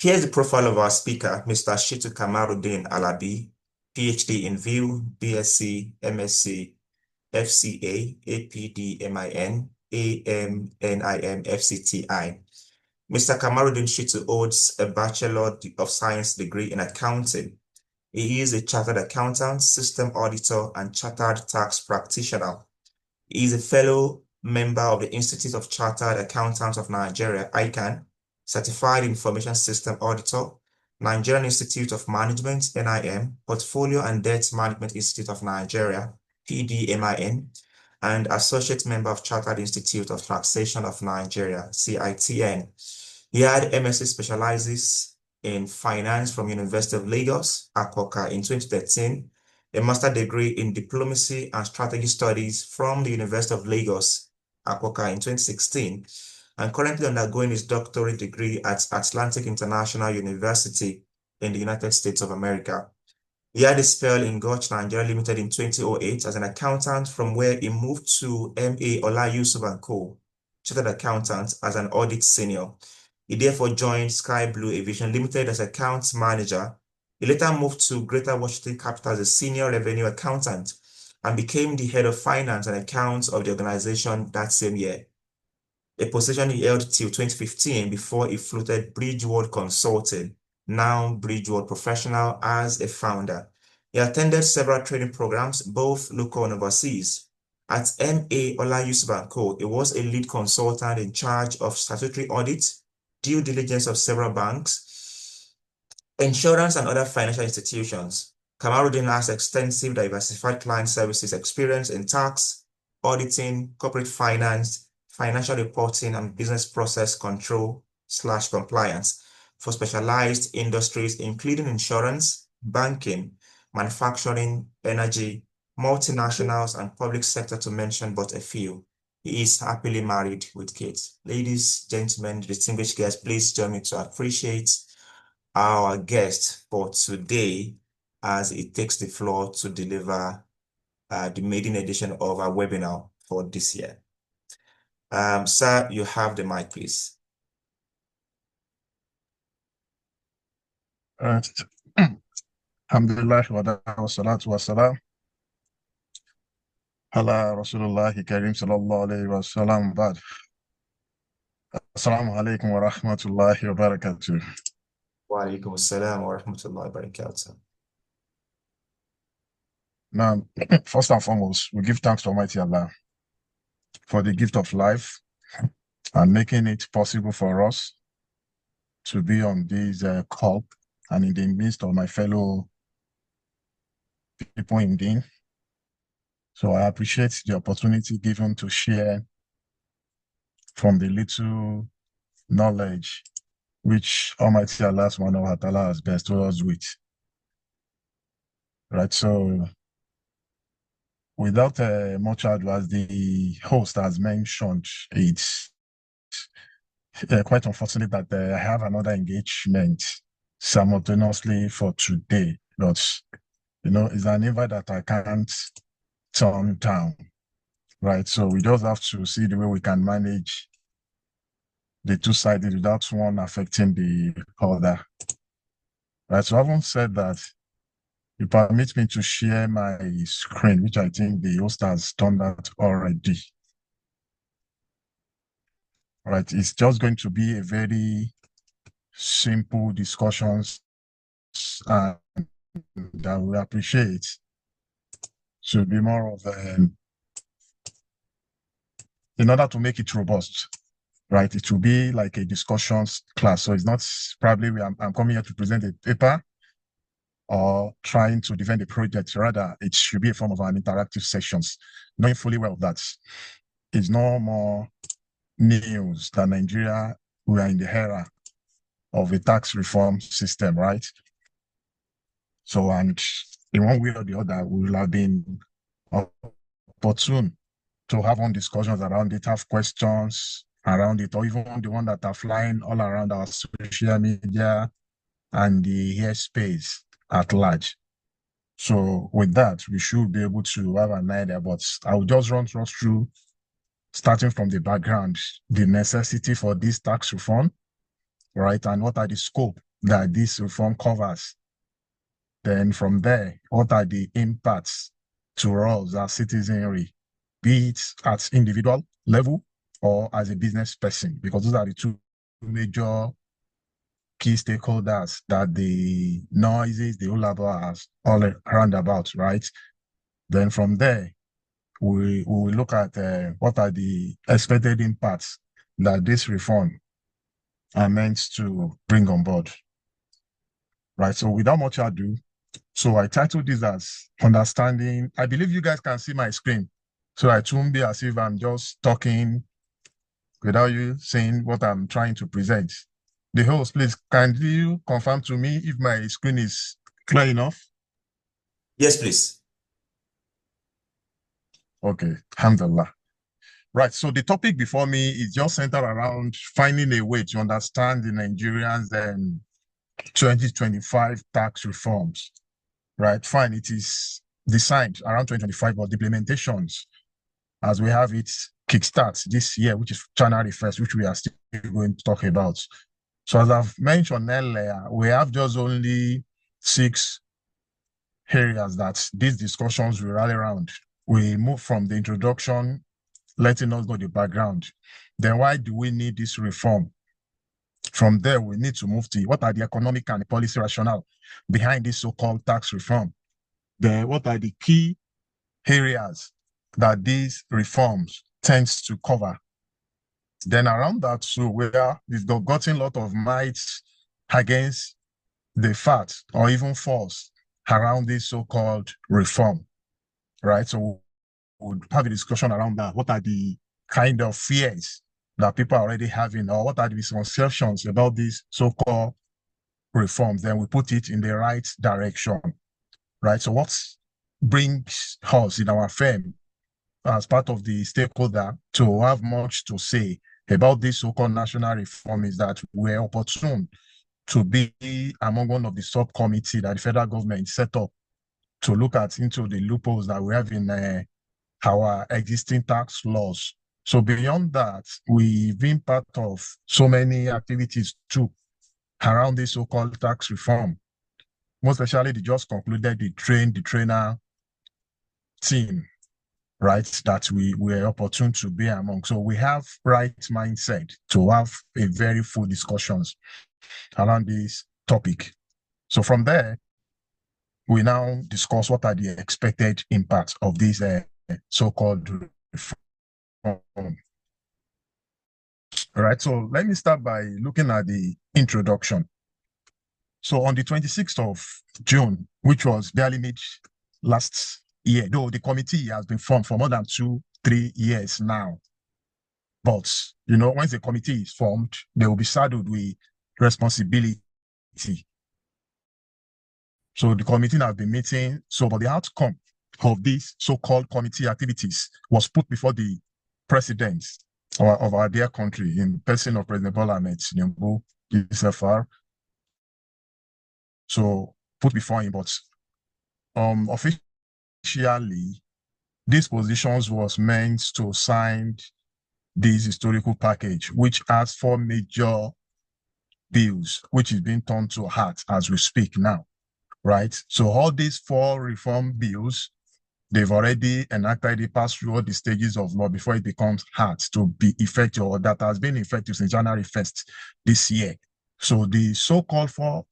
Here's the profile of our speaker, Mr. Shitu Kamaruddin Alabi, PhD in View, BSc, MSc, FCA, APDMIN, AMNIM, FCTI. Mr. Kamaruddin Shitu holds a Bachelor of Science degree in accounting. He is a chartered accountant, system auditor, and chartered tax practitioner. He is a fellow member of the Institute of Chartered Accountants of Nigeria, ICANN, Certified Information System Auditor, Nigerian Institute of Management, NIM, Portfolio and Debt Management Institute of Nigeria, PDMIN, and Associate Member of Chartered Institute of Taxation of Nigeria, CITN. He had MSc specializes in finance from University of Lagos, Akoka in 2013, a master's degree in diplomacy and strategy studies from the University of Lagos, Akoka in 2016, and currently undergoing his doctorate degree at Atlantic International University in the United States of America. He had a spell in Gulch Nigeria Limited in 2008 as an accountant, from where he moved to M.A. Ola Yusuf & Co., chartered accountant, as an audit senior. He therefore joined Sky Blue Aviation Limited as accounts manager. He later moved to Greater Washington Capital as a senior revenue accountant and became the head of finance and accounts of the organization that same year, a position he held till 2015 before he floated Bridgeworld Consulting, now Bridgeworld Professional, as a founder. He attended several training programs, both local and overseas. At M.A. Ola Yusuf & Co., he was a lead consultant in charge of statutory audit, due diligence of several banks, insurance, and other financial institutions. Kamaruddin has extensive diversified client services experience in tax, auditing, corporate finance, financial reporting, and business process control/compliance for specialized industries, including insurance, banking, manufacturing, energy, multinationals, and public sector, to mention but a few. He is happily married with kids. Ladies, gentlemen, distinguished guests, please join me to appreciate our guest for today as he takes the floor to deliver the maiden edition of our webinar for this year. Sir, you have the mic, please. Alhamdulillah wa salatu wa salam ala Rasulullah Karim sallallahu alayhi wa sallam ba'd. Assalamu alaikum wa rahmatullahi wa barakatuh. Wa alaikum assalam wa rahmatullahi wa barakatuh. Now, first and foremost, we give thanks to Almighty Allah for the gift of life and making it possible for us to be on this call and in the midst of my fellow people in Deen. So I appreciate the opportunity given to share from the little knowledge which Almighty Allah subhanahu wa ta'ala has bestowed us with. Right, so without much ado, as the host has mentioned, it's quite unfortunate that I have another engagement simultaneously for today, but it's an invite that I can't turn down, right? So we just have to see the way we can manage the two-sided without one affecting the other, right? So having said that, you permit me to share my screen, which I think the host has done that already. All right, it's just going to be a very simple discussions, and that we appreciate to be more of in order to make it robust, right? It will be like a discussions class. So it's not probably I'm coming here to present a paper or trying to defend a project. Rather, it should be a form of an interactive sessions, knowing fully well that it's no more news that Nigeria, we are in the era of a tax reform system, right? So, and in one way or the other, we will have been opportune to have on discussions around it, have questions around it, or even the one that are flying all around our social media and the airspace at large. So with that, we should be able to have an idea, but I will just run through, starting from the background, the necessity for this tax reform, right? And what are the scope that this reform covers. Then from there, what are the impacts to us as citizenry, be it at individual level or as a business person? Because those are the two major key stakeholders that the noises, the whole about all around about, right? Then from there, we will look at what are the expected impacts that this reform are meant to bring on board, right? So without much ado, so I titled this as Understanding. I believe you guys can see my screen, so it won't be as if I'm just talking without you saying what I'm trying to present. The host, please, can you confirm to me if my screen is clear enough? Yes, please. Okay, alhamdulillah. Right, so the topic before me is just centered around finding a way to understand the Nigerians and 2025 tax reforms, right? Fine, it is designed around 2025, but the implementations, as we have it, kickstarts this year, which is January 1st, which we are still going to talk about. So as I've mentioned earlier, we have just only 6 areas that these discussions will rally around. We move from the introduction, letting us know the background. Then why do we need this reform? From there, we need to move to what are the economic and policy rationale behind this so-called tax reform? Then what are the key areas that these reforms tends to cover? Then around that, so where we've gotten a lot of might against the fact or even false around this so-called reform, right? So we'll have a discussion around that. What are the kind of fears that people are already having, or what are the misconceptions about these so-called reforms? Then we put it in the right direction, right? So what brings us in our firm as part of the stakeholder to have much to say about this so-called national reform is that we're opportune to be among one of the subcommittee that the federal government set up to look at into the loopholes that we have in our existing tax laws. So beyond that, we've been part of so many activities too around this so-called tax reform. Most especially, they just concluded the trainer team, right, that we were opportune to be among. So we have right mindset to have a very full discussions around this topic. So from there, we now discuss what are the expected impacts of this so-called reform. All right, so let me start by looking at the introduction. So on the 26th of June, which was barely mid last year, though the committee has been formed for more than 2-3 years now. But, you know, once the committee is formed, they will be saddled with responsibility. So the committee has been meeting. So, but the outcome of these so-called committee activities was put before the president of our dear country in person of President Bola Ahmed Tinubu, SFR. So put before him, but officially, these positions was meant to sign this historical package, which has 4 major bills, which is being turned to heart as we speak now, right? So all these 4 reform bills, they've already enacted it, passed through all the stages of law before it becomes hard to be effective, or that has been effective since January 1st this year. So the so-called 4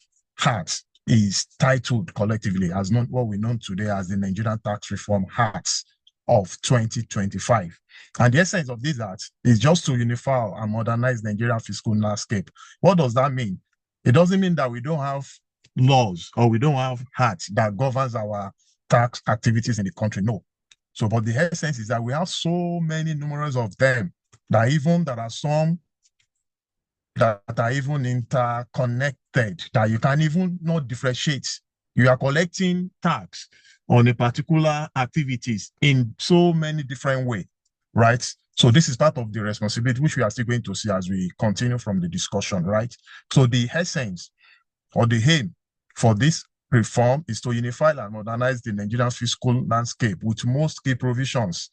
Acts is titled collectively as not what we know today as the Nigerian Tax Reform Acts of 2025. And the essence of this act is just to unify and modernize Nigerian fiscal landscape. What does that mean? It doesn't mean that we don't have laws or we don't have acts that governs our tax activities in the country. No. So, but the essence is that we have so many numerous of them that even there are some that are even interconnected that you can even not differentiate. You are collecting tax on a particular activities in so many different ways, right? So this is part of the responsibility which we are still going to see as we continue from the discussion, right? So the essence or the aim for this reform is to unify and modernize the Nigerian fiscal landscape with most key provisions,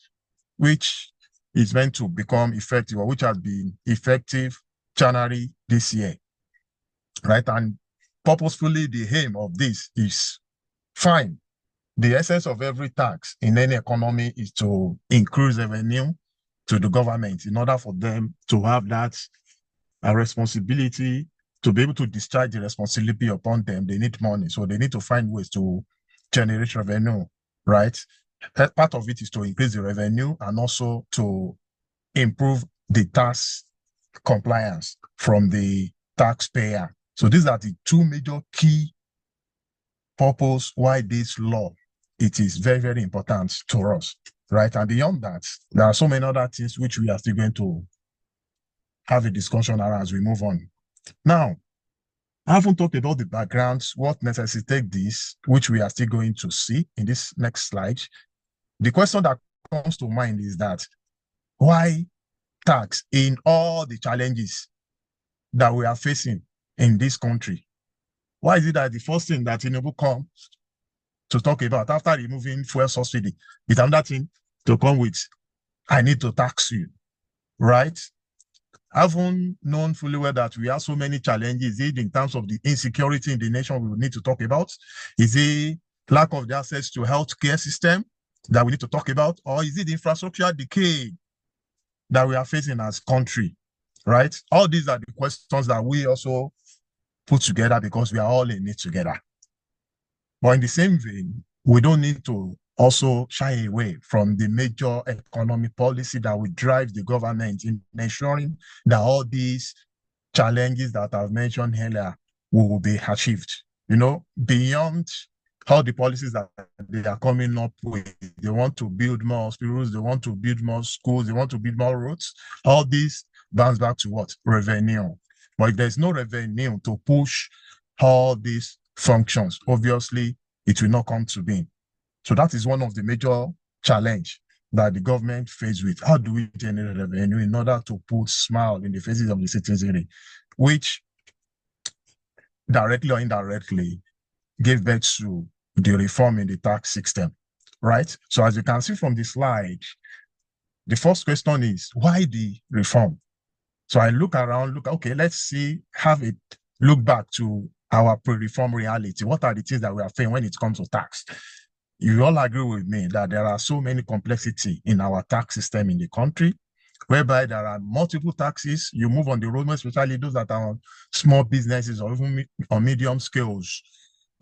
which is meant to become effective or which has been effective January this year, right? And purposefully the aim of this is fine. The essence of every tax in any economy is to increase revenue to the government in order for them to have that responsibility to be able to discharge the responsibility upon them. They need money, so they need to find ways to generate revenue, right? Part of it is to increase the revenue and also to improve the tax compliance from the taxpayer. So these are the two major key purpose why this law, it is very, very important to us, right? And beyond that, there are so many other things which we are still going to have a discussion around as we move on. Now, I haven't talked about the backgrounds, what necessitates this, which we are still going to see in this next slide. The question that comes to mind is that why tax in all the challenges that we are facing in this country? Why is it that the first thing that Tinubu comes to talk about after removing fuel subsidy is another thing to come with, I need to tax you, right? Having known fully well that we have so many challenges, is it in terms of the insecurity in the nation we will need to talk about? Is it lack of the access to healthcare system that we need to talk about? Or is it the infrastructure decay that we are facing as country, right? All these are the questions that we also put together because we are all in it together. But in the same vein, we don't need to also shy away from the major economic policy that will drive the government in ensuring that all these challenges that I've mentioned earlier will be achieved. You know, beyond all the policies that they are coming up with, they want to build more hospitals, they want to build more schools, they want to build more roads. All this bounce back to what? Revenue. But if there's no revenue to push all these functions, obviously it will not come to being. So that is one of the major challenge that the government faces with. How do we generate revenue in order to put smile in the faces of the citizenry, which directly or indirectly gave birth to the reform in the tax system, right? So as you can see from the slide, the first question is, why the reform? So I look around, okay, let's see, have a look back to our pre-reform reality. What are the things that we are facing when it comes to tax? You all agree with me that there are so many complexity in our tax system in the country, whereby there are multiple taxes. You move on the road, especially those that are on small businesses or even on medium scales.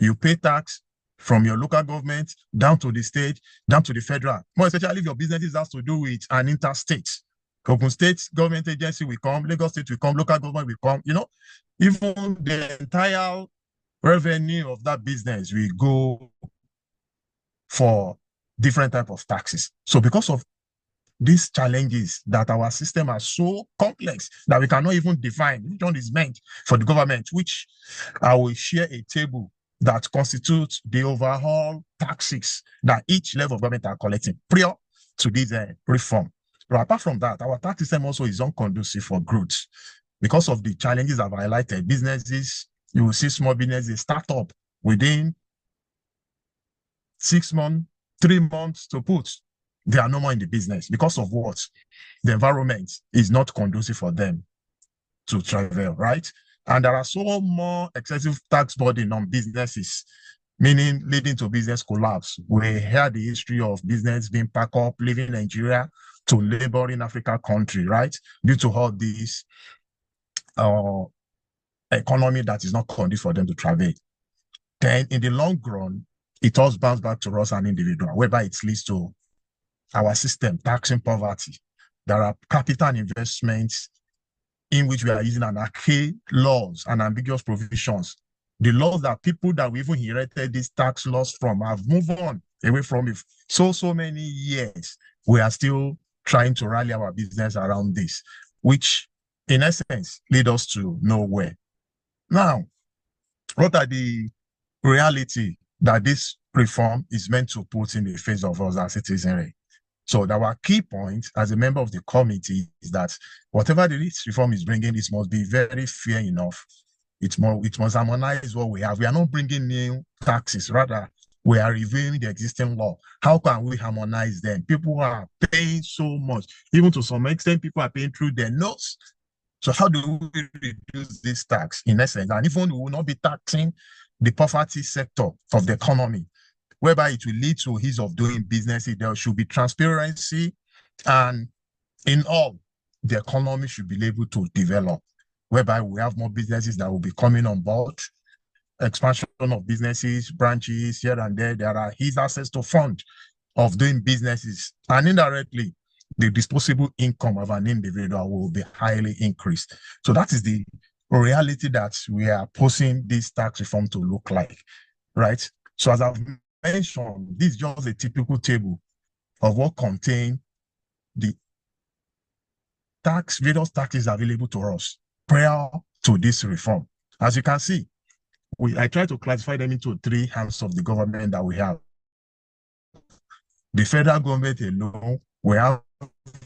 You pay tax from your local government down to the state, down to the federal. More especially if your businesses has to do with an interstate. Ogun State government agency will come, Lagos State will come, local government will come. You know, even the entire revenue of that business will go for different type of taxes. So because of these challenges that our system are so complex that we cannot even define which one is meant for the government, which I will share a table that constitutes the overall taxes that each level of government are collecting prior to this reform. But apart from that, our tax system also is unconducive for growth because of the challenges I've highlighted. Businesses, you will see small businesses start up within 6 months, 3 months to put. They are no more in the business because of what? The environment is not conducive for them to travel, right? And there are so more excessive tax burden on businesses, meaning leading to business collapse. We hear the history of business being packed up, leaving Nigeria to labor in Africa country, right? Due to all this economy that is not conducive for them to travel. Then in the long run, it all bounces back to us an individual, whereby it leads to our system taxing poverty. There are capital investments in which we are using an archaic laws and ambiguous provisions. The laws that people that we even inherited these tax laws from have moved on away from it. So many years, we are still trying to rally our business around this, which in essence lead us to nowhere. Now, what are the reality that this reform is meant to put in the face of us as citizenry? So our key point as a member of the committee is that whatever this reform is bringing, it must be very fair enough. It must harmonize what we have. We are not bringing new taxes, rather we are reviewing the existing law. How can we harmonize them? People are paying so much, even to some extent, people are paying through their nose So how do we reduce this tax in essence? And even we will not be taxing the poverty sector of the economy, whereby it will lead to ease of doing business. There should be transparency, and in all, the economy should be able to develop, whereby we have more businesses that will be coming on board, expansion of businesses, branches here and there. There are easy access to fund of doing businesses, and indirectly, the disposable income of an individual will be highly increased. So that is the reality that we are posing this tax reform to look like, right? So as I've mentioned, this is just a typical table of what contain the various taxes available to us prior to this reform. As you can see, I try to classify them into three arms of the government that we have. The federal government alone, we have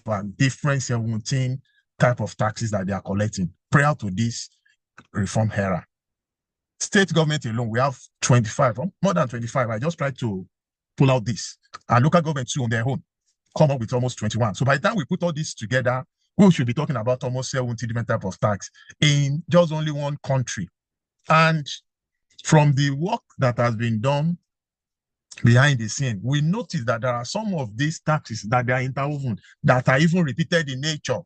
a different 17 type of taxes that they are collecting prior to this reform era. State government alone, we have 25, more than 25. I just tried to pull out this. And local government too on their own come up with almost 21. So by the time we put all this together, we should be talking about almost 70 different type of tax in just only one country. And from the work that has been done behind the scene, we notice that there are some of these taxes that they are interwoven, that are even repeated in nature,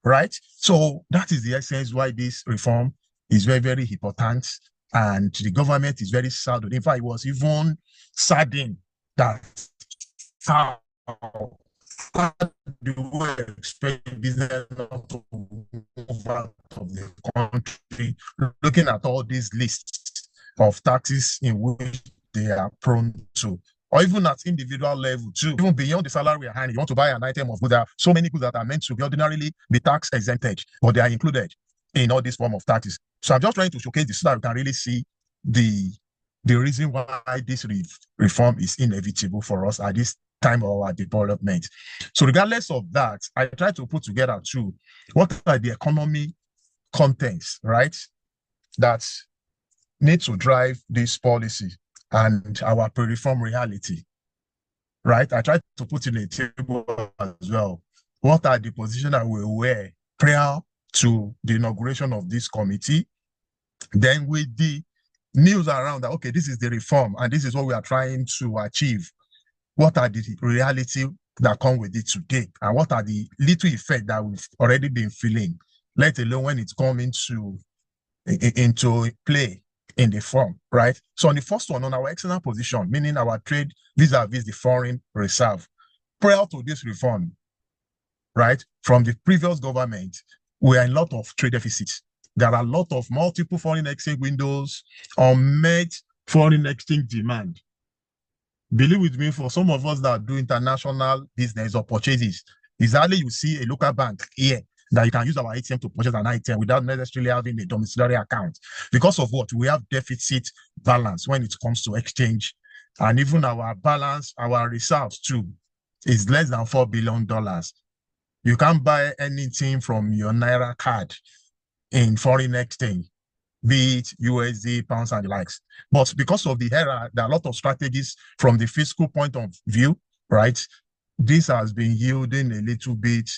right? So that is the essence why this reform is very, very important. And the government is very saddened. In fact, it was even saddened that how do we expect business not to move out of the country, looking at all these lists of taxes in which they are prone to, or even at individual level too, even beyond the salary you're handing. You want to buy an item of goods, there are so many goods that are meant to be ordinarily be tax exempted, but they are included in all this form of taxes. So I'm just trying to showcase this so that we can really see the reason why this reform is inevitable for us at this time of our development. So regardless of that, I try to put together too, what are the economy contents, right, that need to drive this policy and our pre-reform reality, right? I try to put in a table as well. What are the positions that we were prior to the inauguration of this committee? Then with the news around that, okay, this is the reform and this is what we are trying to achieve. What are the reality that come with it today? And what are the little effect that we've already been feeling, let alone when it's come into play in the form, right? So on the first one, on our external position, meaning our trade vis-a-vis the foreign reserve, prior to this reform, right, from the previous government, we are in a lot of trade deficits. There are a lot of multiple foreign exchange windows, unmet foreign exchange demand. Believe with me, for some of us that do international business or purchases, it's hardly you see a local bank here that you can use our ATM to purchase an item without necessarily having a domiciliary account. Because of what? We have deficit balance when it comes to exchange. And even our balance, our reserves too, is less than $4 billion. You can't buy anything from your Naira card in foreign exchange, be it USD, pounds, and the likes. But because of the era, there are a lot of strategies from the fiscal point of view, right? This has been yielding a little bit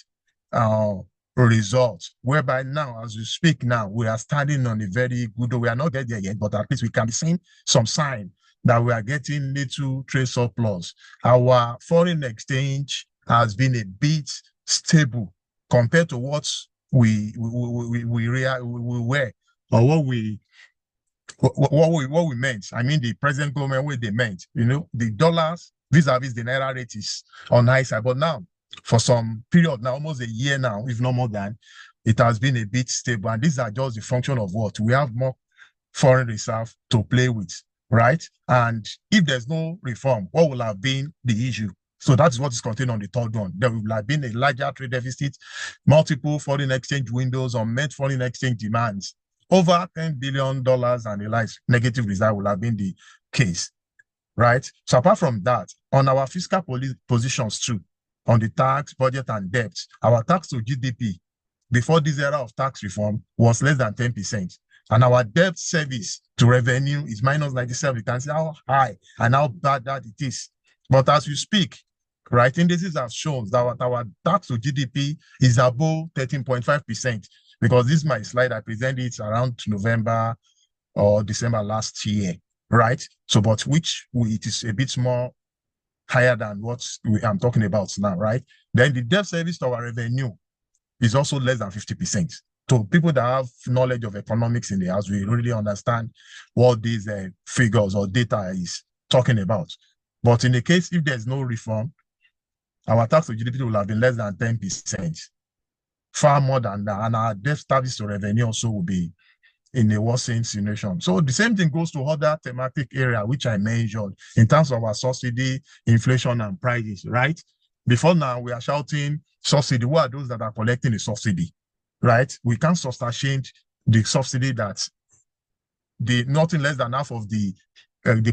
results, whereby now, as we speak now, we are standing on a very good, we are not there yet, but at least we can be seeing some sign that we are getting little trade surplus. Our foreign exchange has been a bit stable compared to what we were, or what we meant. I mean, the present government, what they meant, the dollars vis-a-vis the Naira rate is on high side. But now, for some period now, almost a year now, if not more than, it has been a bit stable. And these are just the function of what? We have more foreign reserve to play with, right? And if there's no reform, what will have been the issue? So that's what is contained on the third one. There will have been a larger trade deficit, multiple foreign exchange windows, unmet foreign exchange demands, over $10 billion and the likes. Negative reserve will have been the case, right? So apart from that, on our fiscal positions too, on the tax, budget, and debt, our tax to GDP before this era of tax reform was less than 10%. And our debt service to revenue is minus 97. You can see how high and how bad that it is. But as we speak, right, indices have shown that our tax to GDP is above 13.5%, because this is my slide. I presented it around November or December last year, right? So, but it is a bit more higher than what I'm talking about now, right? Then the debt service to our revenue is also less than 50%. So people that have knowledge of economics in the house, we really understand what these figures or data is talking about. But in the case, if there's no reform, our tax to GDP will have been less than 10%, far more than that. And our debt service to revenue also will be in a worsening situation. So the same thing goes to other thematic area, which I mentioned in terms of our subsidy, inflation, and prices, right? Before now, we are shouting subsidy. Who are those that are collecting the subsidy, right? We can't substantiate the subsidy that nothing less than half of the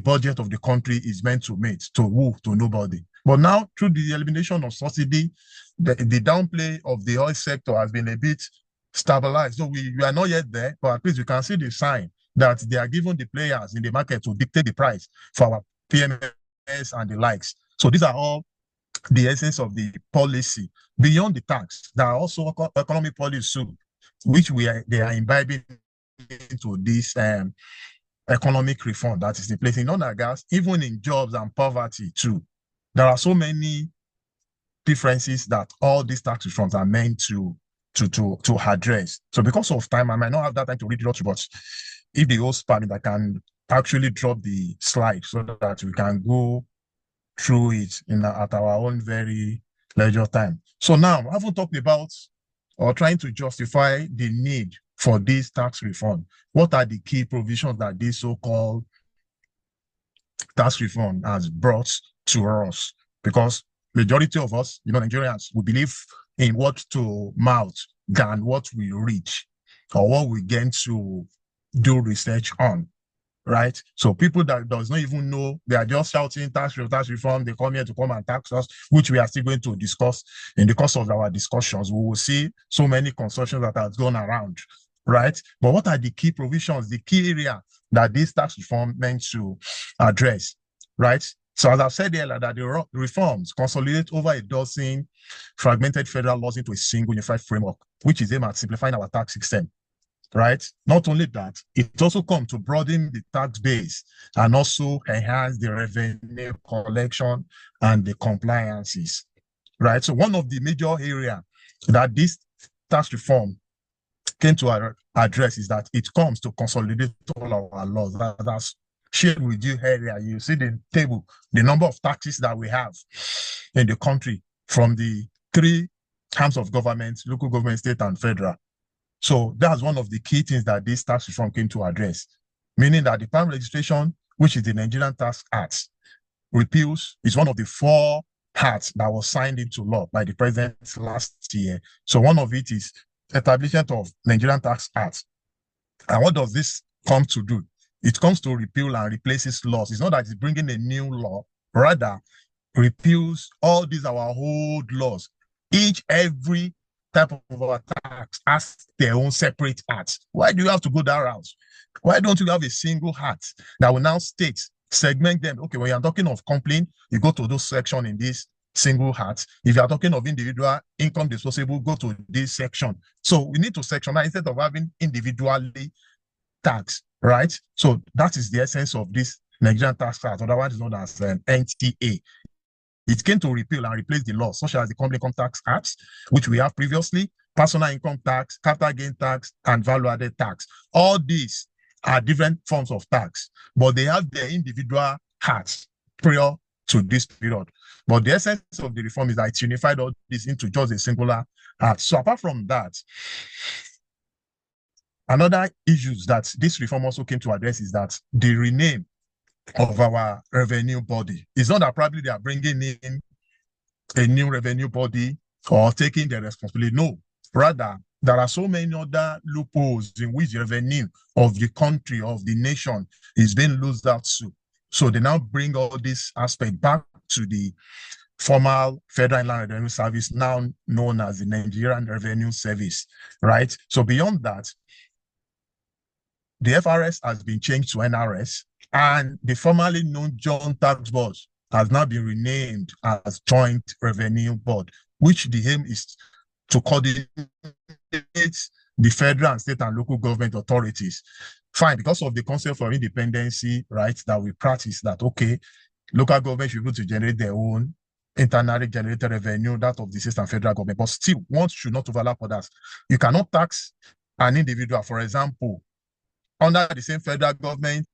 budget of the country is meant to meet, to who? To nobody. But now, through the elimination of subsidy, the downplay of the oil sector has been a bit stabilized. So we are not yet there, but at least you can see the sign that they are giving the players in the market to dictate the price for our PMS and the likes. So these are all the essence of the policy. Beyond the tax, there are also economic policies too, which they are imbibing into this economic reform that is in place in oil and gas, even in jobs and poverty too. There are so many differences that all these tax reforms are meant to address. So because of time, I might not have that time to read it all, but if the host permit, I can actually drop the slide so that we can go through it at our own very leisure time. So now, I haven't talked about or trying to justify the need for this tax reform. What are the key provisions that this so-called tax reform has brought to us? Because majority of us, Nigerians, we believe in what to mouth than what we reach or what we get to do research on, right? So people that does not even know, they are just shouting tax reform, they come here to come and tax us, which we are still going to discuss in the course of our discussions. We will see so many consortiums that have gone around, right? But what are the key provisions, the key area that this tax reform meant to address, right? So as I've said earlier, that the reforms consolidate over a dozen fragmented federal laws into a single unified framework, which is aimed at simplifying our tax system, right? Not only that, it also comes to broaden the tax base and also enhance the revenue collection and the compliances, right? So one of the major areas that this tax reform came to address is that it comes to consolidate all our laws. That's shared with you earlier. You see the table, the number of taxes that we have in the country from the three arms of government, local government, state, and federal. So that's one of the key things that this tax reform came to address, meaning that the PAN registration, which is the Nigerian Tax Act, repeals is one of the 4 acts that was signed into law by the president last year. So one of it is establishment of Nigerian Tax Act. And what does this come to do? It comes to repeal and replaces laws. It's not that it's bringing a new law, rather repeals all these our old laws. Every type of our tax has their own separate act. Why do you have to go that route? Why don't you have a single act that will now state, segment them? Okay, when you're talking of complaint, you go to those section in this single act. If you are talking of individual income disposable, go to this section. So we need to sectionize instead of having individually tax, right? So that is the essence of this Nigerian Tax Act, otherwise known as NTA. It came to repeal and replace the laws such as the Company Income Tax Act, which we have previously, personal income tax, capital gain tax, and value-added tax. All these are different forms of tax, but they have their individual acts prior to this period. But the essence of the reform is that it unified all this into just a singular act. So apart from that, another issues that this reform also came to address is that the rename of our revenue body. It's not that probably they are bringing in a new revenue body or taking the responsibility. No, rather, there are so many other loopholes in which the revenue of the country, of the nation, is being loosed out to. So they now bring all this aspect back to the formal Federal Inland Revenue Service, now known as the Nigerian Revenue Service, right? So beyond that, the FRS has been changed to NRS, and the formerly known Joint Tax Board has now been renamed as Joint Revenue Board, which the aim is to coordinate the federal and state and local government authorities. Fine, because of the concept of independency, right, that we practice that, okay, local government should be able to generate their own internally generated revenue, that of the state and federal government, but still, one should not overlap others. You cannot tax an individual, for example, under the same federal government,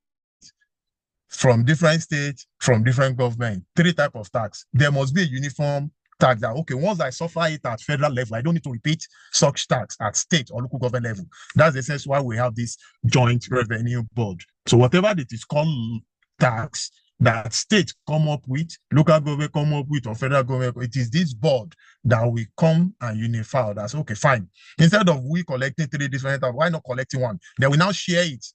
from different states, from different government, 3 types of tax. There must be a uniform tax that, okay, once I suffer it at federal level, I don't need to repeat such tax at state or local government level. That's the sense why we have this joint revenue board. So whatever it is called tax that state come up with, local government come up with, or federal government, it is this board that will come and unify. That's okay, fine. Instead of we collecting 3 different tax, why not collecting one? Then we now share it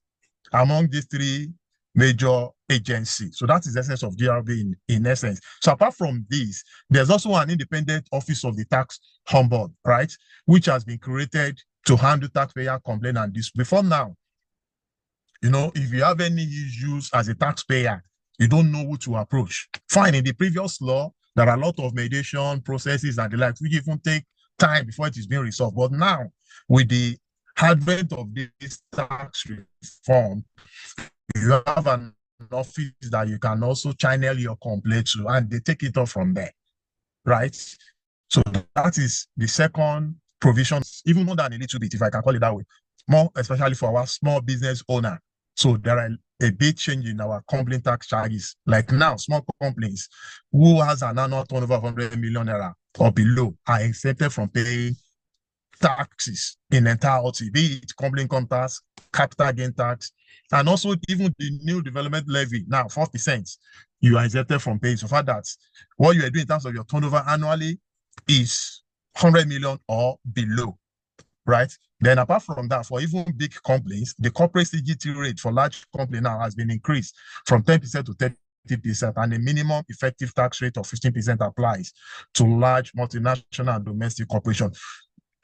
among these 3 major agencies. So that is the essence of DRB in essence. So apart from this, there's also an independent office of the tax ombudsman, right, which has been created to handle taxpayer complaint and this. Before now, if you have any issues as a taxpayer, you don't know who to approach. Fine, in the previous law, there are a lot of mediation processes and the like, which even take time before it is being resolved. But now, with the advent of this tax reform, you have an office that you can also channel your complaint to, and they take it off from there, right? So that is the second provision, even more than a little bit, if I can call it that way, more especially for our small business owner. So there are a big change in our complaint tax charges. Like now, small companies who has an annual turnover of 100 million naira or below are exempted from paying taxes in entirety, be it company income tax, capital gain tax, and also even the new development levy, now 4%, you are exempted from paying. So far that what you are doing in terms of your turnover annually is 100 million or below, right? Then apart from that, for even big companies, the corporate CGT rate for large companies now has been increased from 10% to 30%, and a minimum effective tax rate of 15% applies to large multinational and domestic corporations.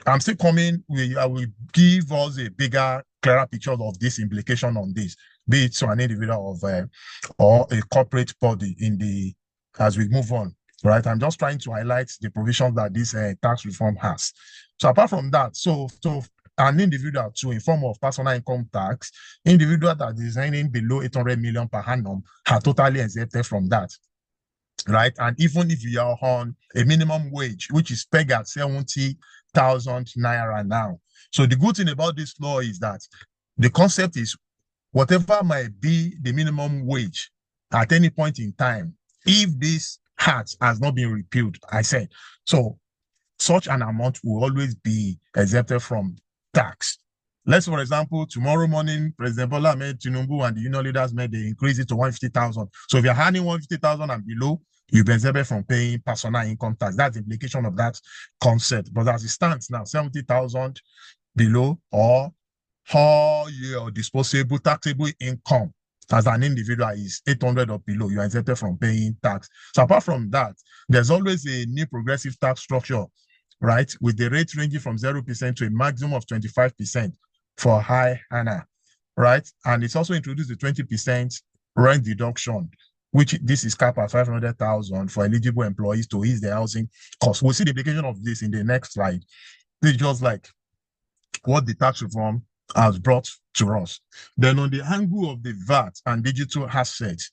I'm still coming, I will give us a bigger, clearer picture of this implication on this, be it to an individual of or a corporate body as we move on, right? I'm just trying to highlight the provisions that this tax reform has. So apart from that, so an individual to in form of personal income tax, individual that is earning below 800 million per annum are totally exempted from that. Right, and even if you are on a minimum wage, which is pegged at 70,000 naira now. So the good thing about this law is that the concept is whatever might be the minimum wage at any point in time, if this hat has not been repealed, I said, so such an amount will always be exempted from tax. Let's, for example, tomorrow morning, President Bola Ahmed Tinubu and the union leaders they increase it to 150,000. So if you're earning 150,000 and below, you'll be exempted from paying personal income tax. That's the implication of that concept. But as it stands now, 70,000 below or your disposable taxable income as an individual is 800 or below, you are exempted from paying tax. So apart from that, there's always a new progressive tax structure, right, with the rate ranging from 0% to a maximum of 25% for high earner, right? And it's also introduced the 20% rent deduction, which this is capped at 500,000 for eligible employees to ease their housing costs. We'll see the implication of this in the next slide. This is just like what the tax reform has brought to us. Then on the angle of the VAT and digital assets,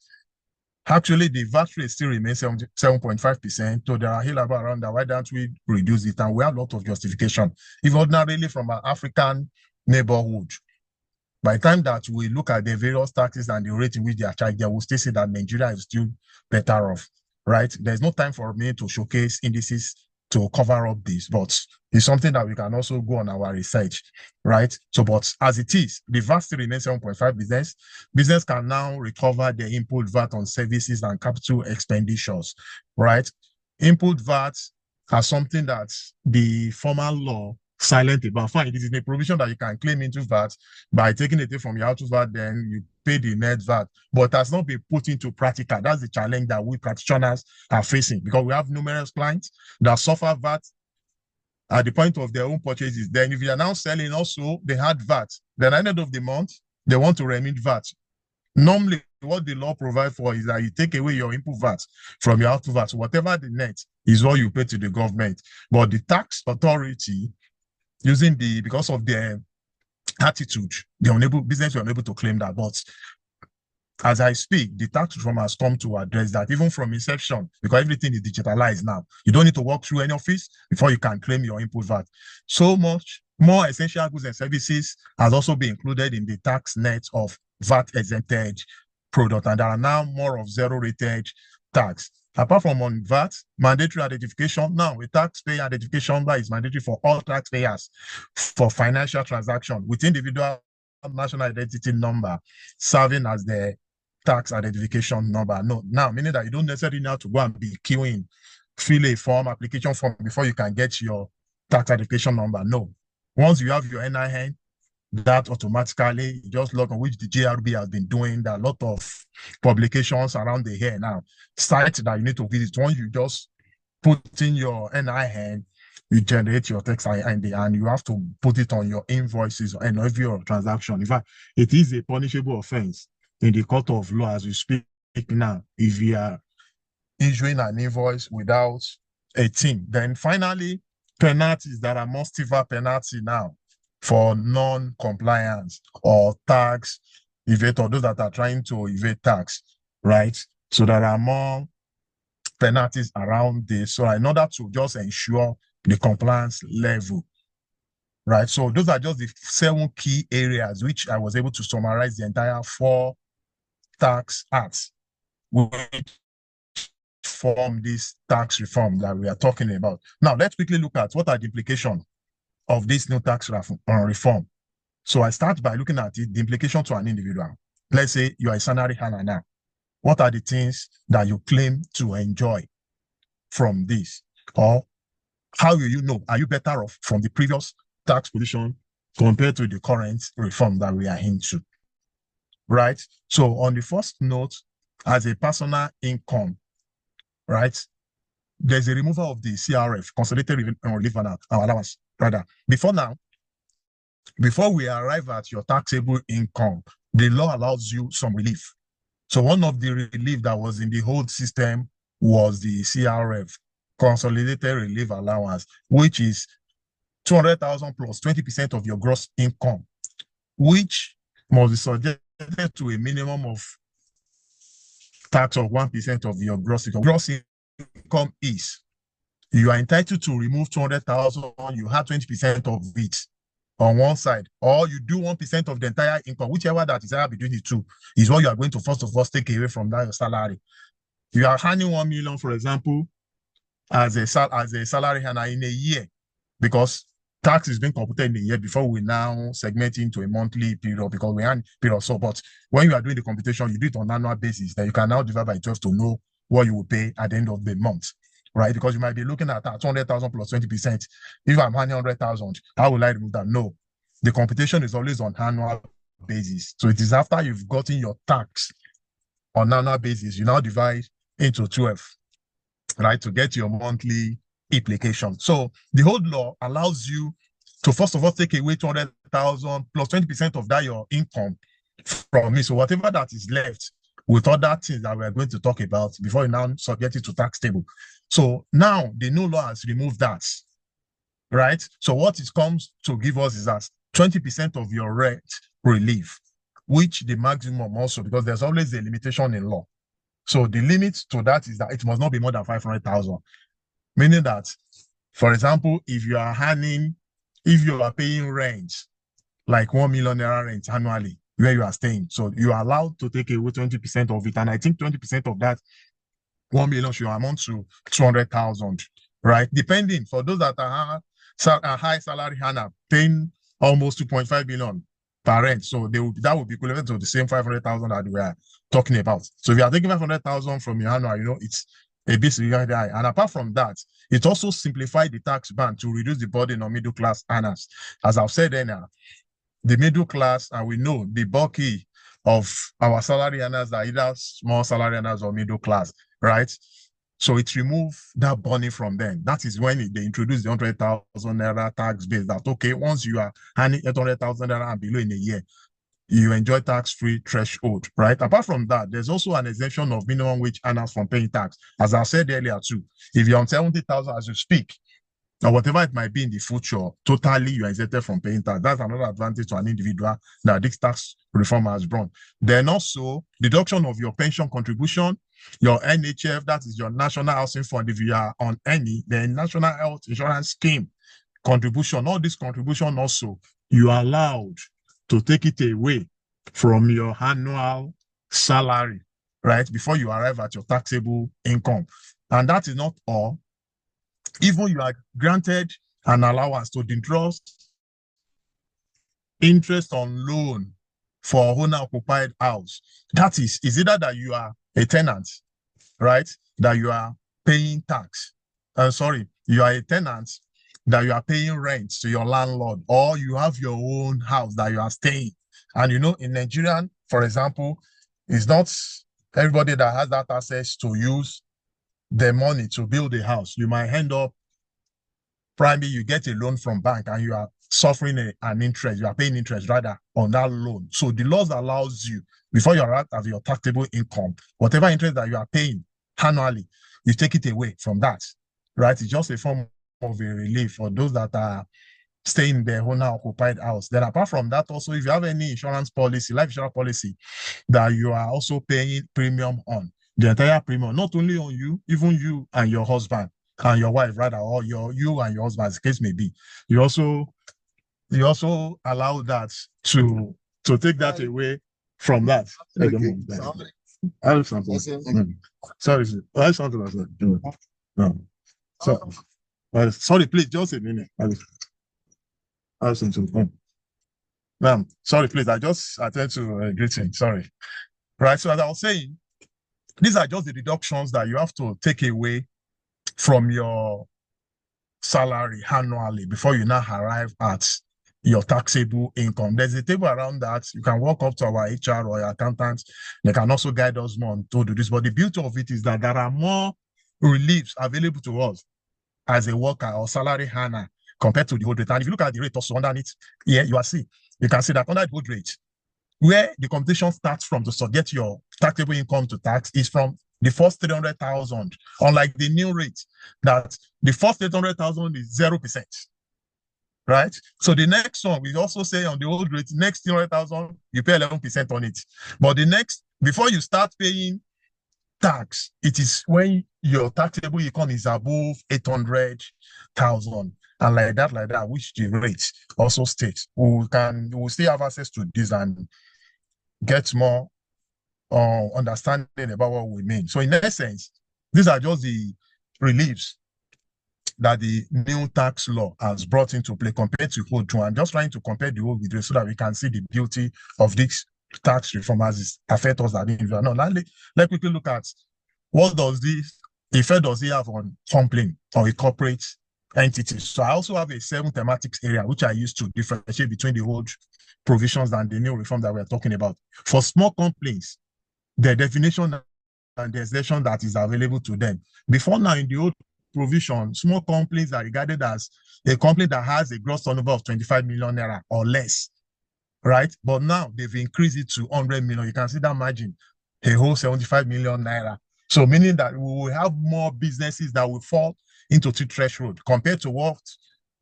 actually the VAT rate still remains 7.5%. So there are a hill around that. Why don't we reduce it? And we have a lot of justification. If ordinarily from an African neighborhood, by the time that we look at the various taxes and the rate in which they are charged, they will still say that Nigeria is still better off, right? There's no time for me to showcase indices to cover up this, but it's something that we can also go on our research, right? So, but as it is, the VAT still remains 7.5%. Business can now recover their input VAT on services and capital expenditures, right? Input VAT are something that the formal law silent about. Fine, this is a provision that you can claim into VAT by taking it from your output VAT, then you pay the net VAT, but has not been put into practical. That's the challenge that we practitioners are facing, because we have numerous clients that suffer VAT at the point of their own purchases. Then if you are now selling also, they had VAT. Then at the end of the month, they want to remit VAT. Normally, what the law provides for is that you take away your input VAT from your output VAT. So whatever the net is what you pay to the government. But the tax authority because of their attitude, business were unable to claim that. But as I speak, the tax reform has come to address that, even from inception, because everything is digitalized now. You don't need to walk through any office before you can claim your input VAT. So much more essential goods and services has also been included in the tax net of VAT exempted product, and there are now more of zero rated tax. Apart from on VAT, mandatory identification, now a taxpayer identification number is mandatory for all taxpayers for financial transaction with individual national identity number serving as the tax identification number. No, now meaning that you don't necessarily have to go and be queuing, fill a form, application form before you can get your tax identification number. No. Once you have your NIN, that automatically just log on, which the GRB has been doing. There are a lot of publications around the here now. Sites that you need to visit. Once you just put in your NIN, you generate your tax ID and you have to put it on your invoices and every transaction. In fact, it is a punishable offense in the court of law as we speak now if you are issuing an invoice without a team. Then finally, penalties. There are more severe penalty now for non-compliance or tax evaders, those that are trying to evade tax, right? So there are more penalties around this. So in order to just ensure the compliance level, right? So those are just the 7 key areas which I was able to summarize the entire 4 tax acts which form this tax reform that we are talking about. Now, let's quickly look at what are the implications of this new tax reform. So I start by looking at it, the implication to an individual. Let's say you are a salary earner now. What are the things that you claim to enjoy from this? Or how will you know? Are you better off from the previous tax position compared to the current reform that we are into? Right? So on the first note, as a personal income, right, there's a removal of the CRF, consolidated relief allowance, rather. Before we arrive at your taxable income, the law allows you some relief. So one of the relief that was in the old system was the CRF, consolidated relief allowance, which is 200,000 plus 20% of your gross income, which must be subjected to a minimum of tax of 1% of your gross income. Gross income is, you are entitled to remove 200,000, you have 20% of it on one side, or you do 1% of the entire income, whichever that is either between the two, is what you are going to first of all take away from that your salary. You are earning 1 million, for example, as a salary earner in a year, because tax is being computed in a year before we now segment into a monthly period because we earn period. So, but when you are doing the computation, you do it on an annual basis. Then you can now divide by 12 to know what you will pay at the end of the month, right? Because you might be looking at 200,000 plus 20%. If I'm earning 100,000, how will I remove that? No, the computation is always on annual basis. So it is after you've gotten your tax on annual basis, you now divide into 12, right, to get your monthly implication. So the whole law allows you to first of all take away 200,000 plus 20% of that your income from me. So whatever that is left with other things that we're going to talk about before you now subject it to tax table. So now the new law has removed that, right? So what it comes to give us is that 20% of your rent relief, which the maximum also, because there's always a limitation in law. So the limit to that is that it must not be more than 500,000. Meaning that, for example, if you are paying rent, like 1 million naira rent annually, where you are staying, so you are allowed to take away 20% of it. And I think 20% of that 1 million should amount to 200,000, right? Depending, for those that are high salary earner, paying almost 2.5 billion per rent. So that would be equivalent to the same 500,000 that we are talking about. So if you are taking 500,000 from your annual, it's a bit significantly high. And apart from that, it also simplified the tax band to reduce the burden on middle class earners. As I've said earlier, the middle class, and we know the bulky of our salary earners are either small salary earners or middle class, right? So it removed that burden from them. That is when they introduced the 100,000 naira tax base. That okay, once you are earning 800,000 naira and below in a year, you enjoy tax-free threshold, right? Apart from that, there's also an exemption of minimum wage earners from paying tax. As I said earlier too, if you're on 70,000 as you speak, or whatever it might be in the future, totally you are exempted from paying tax. That's another advantage to an individual that this tax reform has brought. Then also, deduction of your pension contribution, your NHF, that is your National Housing Fund, if you are on any, the National Health Insurance Scheme contribution, all this contribution also, you are allowed to take it away from your annual salary, right, before you arrive at your taxable income. And that is not all. Even you are granted an allowance to deduct interest on loan for owner-occupied house. That is either that you are a tenant, right, that you are paying tax. You are a tenant that you are paying rent to your landlord, or you have your own house that you are staying. And in Nigerian, for example, it's not everybody that has that access to use the money to build a house. You might end up, probably you get a loan from bank and you are suffering an interest, you are paying interest rather on that loan. So the laws allows you, before you arrive at your taxable income, whatever interest that you are paying annually, you take it away from that, right? It's just a form of a relief for those that are staying in their owner-occupied house. Then apart from that, also, if you have any insurance policy, life insurance policy, that you are also paying premium on, the entire premium, not only on you, even you and your husband and your wife, rather, or you and your husband, as the case may be. You also allow that to take that away from that. I have something. Sorry, I have something like that. No. So, sorry, please, just a minute. I have something. Ma'am, sorry, please. I just attend to a greeting. Sorry. Right. So as I was saying, these are just the deductions that you have to take away from your salary annually before you now arrive at your taxable income. There's a table around that. You can walk up to our HR or your accountant. They can also guide us more on to do this. But the beauty of it is that there are more reliefs available to us as a worker or salary earner compared to the old rate. And if you look at the rate also underneath here, you can see that under the old rate, where the computation starts from to subject your taxable income to tax is from the first 300,000, unlike the new rate, that the first 800,000 is 0%, right? So the next one, we also say on the old rate, next 300,000, you pay 11% on it. But the next, before you start paying tax, it is when your taxable income is above 800,000. And like that, which the rate also states. We will still have access to this and get more understanding about what we mean. So in essence, these are just the reliefs that the new tax law has brought into play compared to old one. I'm just trying to compare the old with the so that we can see the beauty of this tax reform as it affects us as individual. Now, let's quickly look at what does this effect does it have on company or a corporate entity. So I also have a 7 thematics area which I use to differentiate between the old provisions and the new reform that we're talking about. For small companies, the definition and the exception that is available to them. Before now, in the old provision, small companies are regarded as a company that has a gross turnover of 25 million naira or less, right? But now they've increased it to 100 million. You can see that margin, a whole 75 million naira. So meaning that we will have more businesses that will fall into the threshold compared to what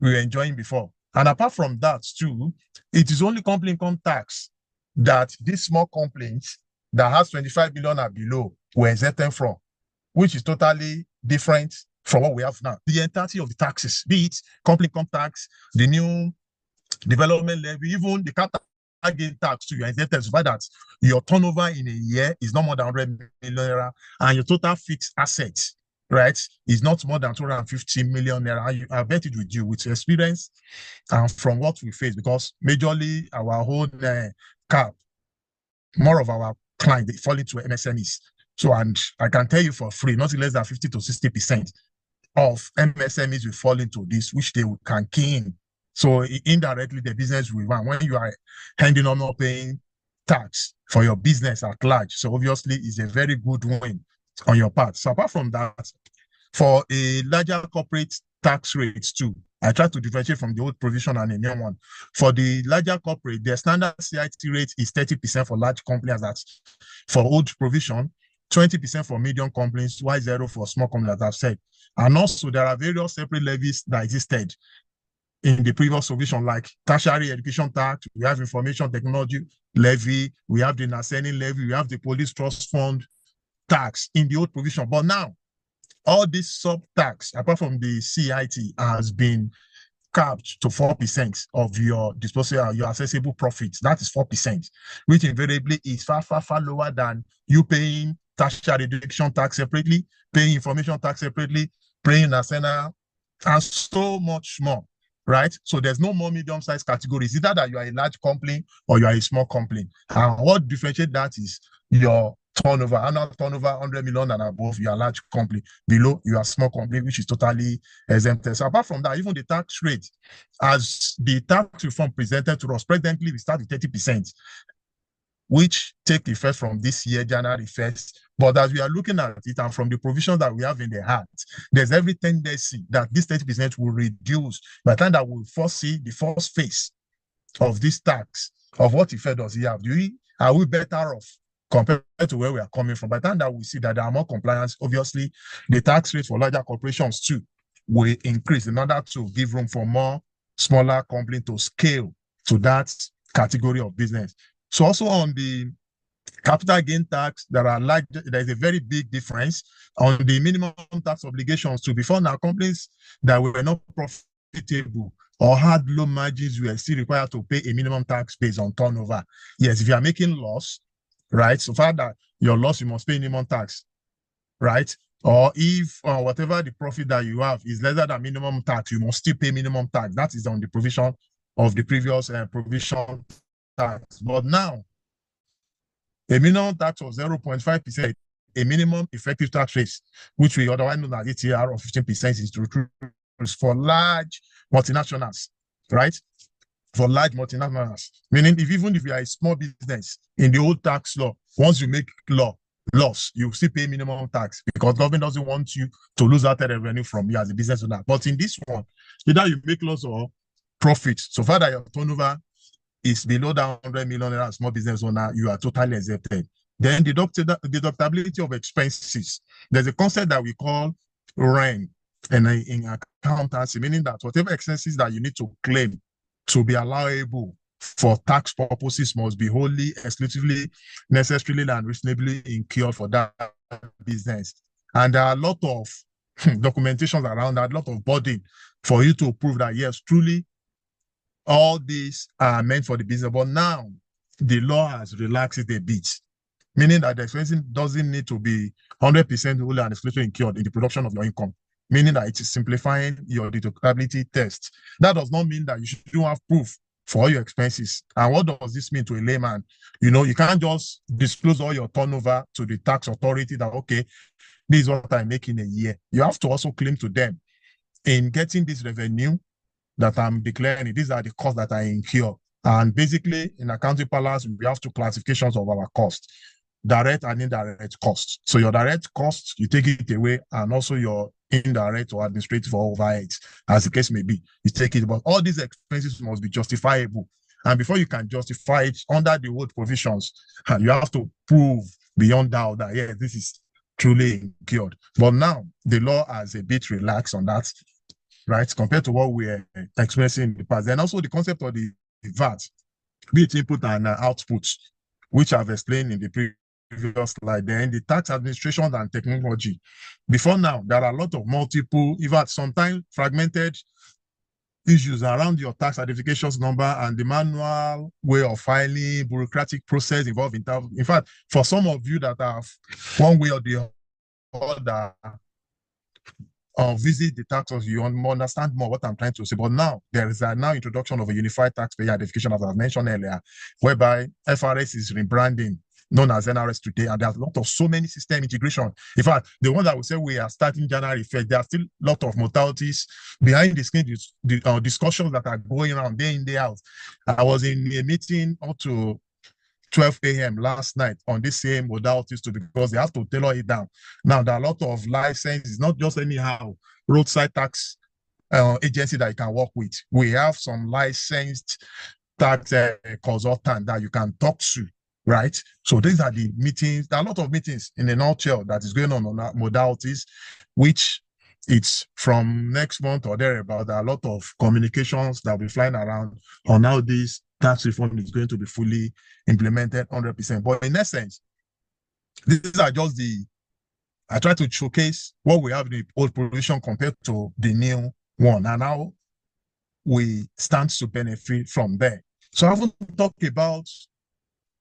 we were enjoying before. And apart from that too, it is only company income tax that these small companies that has 25 million or below were exempted from, which is totally different from what we have now. The entirety of the taxes, be it company income tax, the new development levy, even the capital gain tax too, you are exempted, so that your turnover in a year is not more than 100 million naira, and your total fixed assets, right, is not more than 250 million naira. I bet it with you, with experience and from what we face, because majorly our whole cap, more of our clients, they fall into MSMEs. So, and I can tell you for free, not less than 50 to 60% of MSMEs will fall into this, which they can key in. So indirectly, the business will run when you are handing on not paying tax for your business at large. So obviously, it's a very good win on your part. So apart from that, for a larger corporate tax rates too, I try to differentiate from the old provision and the new one. For the larger corporate, the standard CIT rate is 30% for large companies. That's for old provision. 20% for medium companies, while 0 for small companies, as I've said. And also, there are various separate levies that existed in the previous provision, like tertiary education tax, we have information technology levy, we have the NASENI levy, we have the police trust fund tax in the old provision. But now, all this sub-tax, apart from the CIT, has been capped to 4% of your disposable, your accessible profits. That is 4%, which invariably is far, far, far lower than you paying tertiary education tax separately, paying information tax separately, paying NASENA, and so much more. Right? So there's no more medium-sized categories. Either that you are a large company or you are a small company. And what differentiates that is your turnover, annual turnover, 100 million and above, you are a large company. Below, you are a small company, which is totally exempted. So apart from that, even the tax rate, as the tax reform presented to us, presently we start with 30%, which take effect from this year, January 1st. But as we are looking at it, and from the provisions that we have in the Act, there's every tendency that this 30% will reduce by the time that we'll first see the first phase of this tax, of what effect does it have? Are we better off compared to where we are coming from? By the time that we see that there are more compliance, obviously, the tax rate for larger corporations too will increase in order to give room for more smaller companies to scale to that category of business. So also on the capital gain tax, there is a very big difference on the minimum tax obligations too. Before now, companies that were not profitable or had low margins were still required to pay a minimum tax based on turnover. Yes, if you are making loss, right, so far that your loss, you must pay minimum tax, right? Or if whatever the profit that you have is lesser than minimum tax, you must still pay minimum tax. That is on the provision of the previous provision tax. But now, a minimum tax of 0.5%, a minimum effective tax rate, which we otherwise know as ATR of 15%, is to for large multinationals, right? For large multinationals, meaning even if you are a small business in the old tax law, once you make loss, you still pay minimum tax because government doesn't want you to lose that revenue from you as a business owner. But in this one, either you make loss or profit, so far that your turnover is below that 100 million as small business owner, you are totally exempted. Then deductibility of expenses. There's a concept that we call REN and in accountancy, meaning that whatever expenses that you need to claim to be allowable for tax purposes must be wholly, exclusively, necessarily, and reasonably incurred for that business. And there are a lot of documentations around that, a lot of burden for you to prove that, yes, truly, all these are meant for the business. But now, the law has relaxed it a bit, meaning that the expense doesn't need to be 100% wholly and exclusively incurred in the production of your income, meaning that it is simplifying your deductibility test. That does not mean that you shouldn't have proof for all your expenses. And what does this mean to a layman? You can't just disclose all your turnover to the tax authority that, okay, this is what I make in a year. You have to also claim to them, in getting this revenue that I'm declaring, these are the costs that I incur. And basically, in accounting parlance, we have two classifications of our costs: direct and indirect costs. So your direct costs, you take it away, and also your indirect or administrative or overheads, as the case may be, you take it. But all these expenses must be justifiable. And before you can justify it under the old provisions, you have to prove beyond doubt that, yeah, this is truly incurred. But now the law has a bit relaxed on that, right, compared to what we're experiencing in the past. And also the concept of the VAT, be it input and output, which I've explained in the previous slide. Then the tax administration and technology. Before now, there are a lot of multiple, even sometimes fragmented issues around your tax certifications number and the manual way of filing, bureaucratic process involved in fact, for some of you that have one way or the other visit the tax office, you understand more what I'm trying to say. But now there is a now introduction of a unified taxpayer identification, as I mentioned earlier, whereby FRS is rebranding, known as NRS today, and there's a lot of so many system integration. In fact, the one that we say we are starting January 1st, there are still a lot of modalities behind the screen, discussions that are going around day in, day out. I was in a meeting up to 12 a.m. last night on this same modalities too, because they have to tailor it down. Now, there are a lot of licenses, not just anyhow roadside tax agency that you can work with. We have some licensed tax consultant that you can talk to right? So these are the meetings. There are a lot of meetings in a nutshell that is going on modalities, which it's from next month or thereabout. There are a lot of communications that will be flying around on how this tax reform is going to be fully implemented 100%. But in essence, these are just I try to showcase what we have in the old provision compared to the new one, and how we stand to benefit from there. So I haven't talked about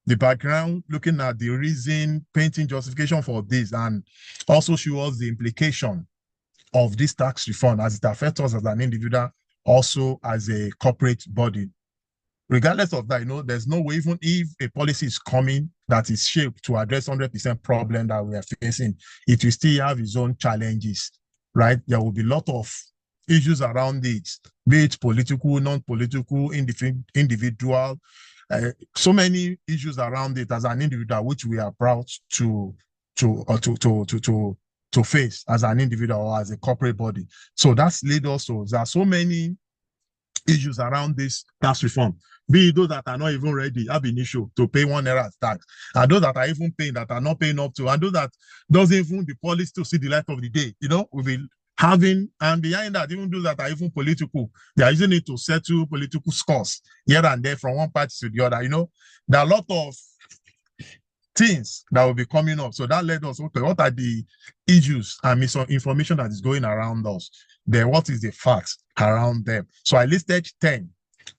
the background, looking at the reason, painting justification for this, and also show us the implication of this tax reform as it affects us as an individual, also as a corporate body. Regardless of that, there's no way, even if a policy is coming that is shaped to address 100% problem that we are facing, it will still have its own challenges, right? There will be a lot of issues around it, be it political, non-political, individual, so many issues around it as an individual, which we are proud to face as an individual or as a corporate body. So that's led us to, there are so many issues around this tax reform, be it those that are not even ready, have an issue to pay 1 naira tax, and those that are even paying that are not paying up to, and those that doesn't even the policy to see the light of the day. We'll be having, and behind that, even those that are even political, they are using it to settle political scores here and there from one party to the other. There are a lot of things that will be coming up. So that led us, okay, what are the issues and misinformation that is going around us? Then what is the facts around them? So I listed 10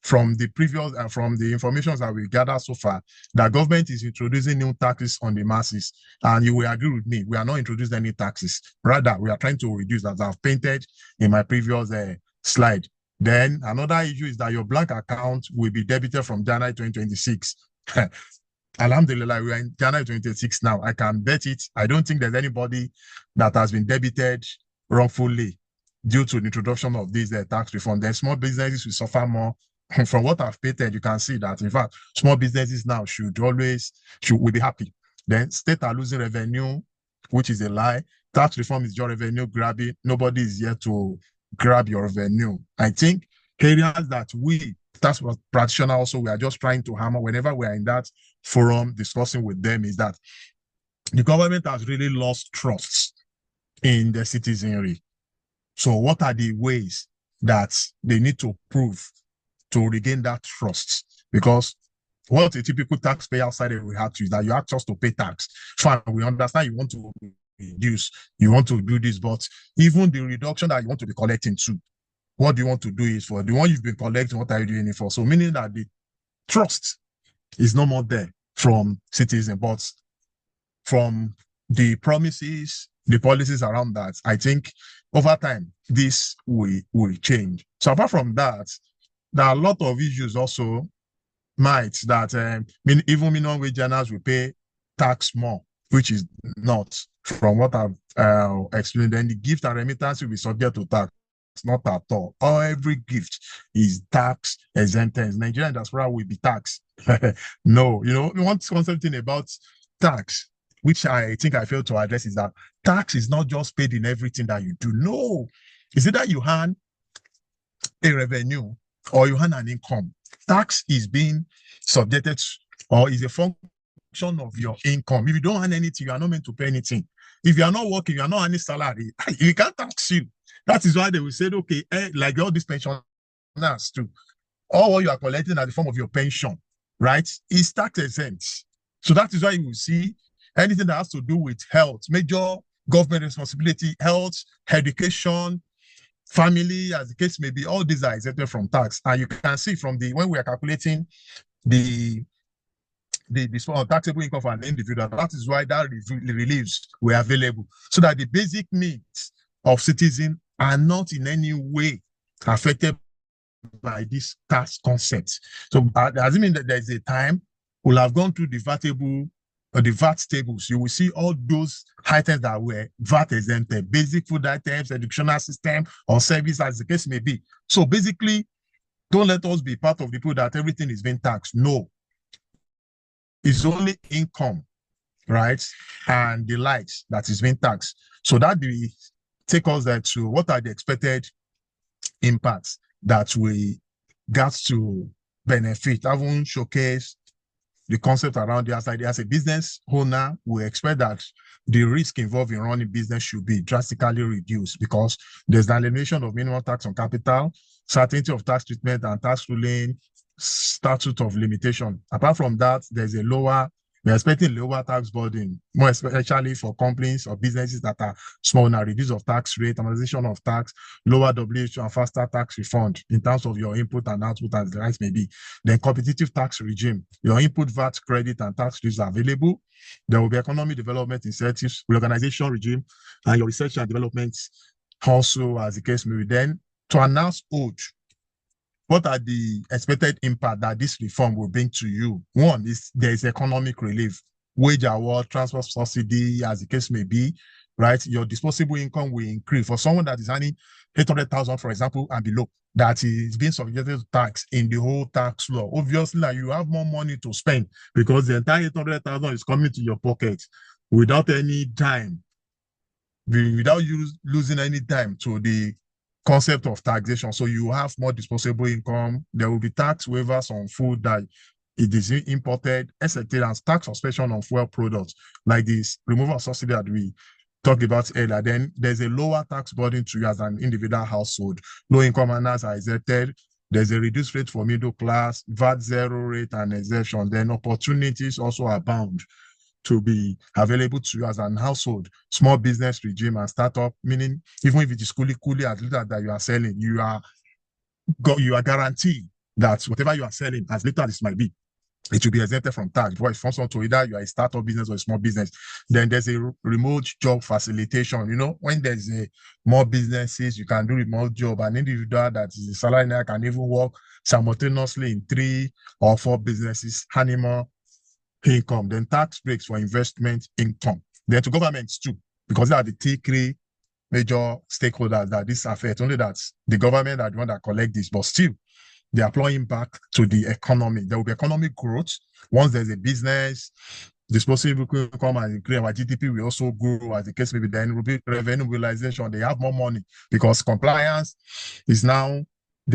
from the previous, from the information that we gathered so far, that government is introducing new taxes on the masses. And you will agree with me, we are not introducing any taxes. Rather, we are trying to reduce, as I've painted in my previous slide. Then another issue is that your blank account will be debited from January 2026. Alhamdulillah, we are in January 2026 now. I can bet it. I don't think there's anybody that has been debited wrongfully due to the introduction of this tax reform. Then small businesses will suffer more. From what I've painted, you can see that, in fact, small businesses now will be happy. Then state are losing revenue, which is a lie. Tax reform is your revenue grabbing. Nobody is here to grab your revenue. I think areas that we, tax practitioners, also, we are just trying to hammer whenever we are in that forum discussing with them, is that the government has really lost trust in the citizenry. So what are the ways that they need to prove to regain that trust? Because what a typical taxpayer outside we have to is that you ask us to pay tax. Fine, we understand you want to reduce, you want to do this, but even the reduction that you want to be collecting too, what do you want to do is for the one you've been collecting, what are you doing it for? So meaning that the trust is no more there from citizens, but from the promises, the policies around that, I think over time, this will change. So apart from that, there are a lot of issues also that even minimum wage earners will pay tax more, which is not from what I've explained. Then the gift and remittance will be subject to tax. Not at all. Every gift is tax exempted. Nigerian diaspora will be taxed. No, we want something about tax, which I think I failed to address, is that tax is not just paid in everything that you do. No, it's either you earn a revenue or you earn an income. Tax is being subjected or is a function of your income. If you don't earn anything, you are not meant to pay anything. If you are not working, you are not earning salary, we can't tax you. That is why they will say, okay, like all these pensioners too, all what you are collecting at the form of your pension, right, is tax exempt. So that is why you will see anything that has to do with health, major government responsibility, health, education, family, as the case may be, all these are exempted from tax. And you can see from when we are calculating the taxable income for an individual, that is why that reliefs were available, so that the basic needs of citizens are not in any way affected by this tax concept. So assuming that there is a time, we'll have gone through the VAT tables. You will see all those items that were VAT exempted, basic food items, educational system, or service, as the case may be. So basically, don't let us be part of the people that everything is being taxed. No. It's only income, right, and the likes that is being taxed. So that will take us to what are the expected impacts that we got to benefit. I won't showcase the concept around it. As a business owner, we expect that the risk involved in running business should be drastically reduced because there's the elimination of minimum tax on capital, certainty of tax treatment and tax ruling, statute of limitation. Apart from that, we're expecting lower tax burden, more especially for companies or businesses that are small now, reduce of tax rate, amortization of tax, lower WH and faster tax refund in terms of your input and output as the rights may be. Then competitive tax regime, your input VAT credit and tax credits are available. There will be economic development incentives, reorganization regime, and your research and development also as the case may be. Then to announce old, what are the expected impact that this reform will bring to you? One is there is economic relief, wage award, transport subsidy, as the case may be, right? Your disposable income will increase. For someone that is earning 800,000, for example, and below, that is being subjected to tax in the whole tax law. Obviously, like, you have more money to spend because the entire 800,000 is coming to your pocket without any time, without you losing any time to the concept of taxation. So you have more disposable income. There will be tax waivers on food that it is imported, etc. And tax suspension on fuel products like this removal of subsidy that we talked about earlier. Then there's a lower tax burden to you as an individual household. Low income earners are exempted. There's a reduced rate for middle class, VAT zero rate and exemption. Then opportunities also abound to be available to you as an household, small business regime and startup, meaning even if it is coolly as little that you are selling, you are guaranteed that whatever you are selling, as little as it might be, it will be exempted from tax. Before it comes on to either you are a startup business or a small business. Then there's a remote job facilitation. You know, when there's more businesses, you can do remote job. An individual that is a salary can even work simultaneously in 3 or 4 businesses, animal income, then tax breaks for investment income. Then to governments too, because they are the three major stakeholders that this affects. Only that the government are the one that collect this, but still they are plowing back to the economy. There will be economic growth. Once there's a business, disposable income and increase, our GDP will also grow as the case may be. Then revenue realization, they have more money because compliance is now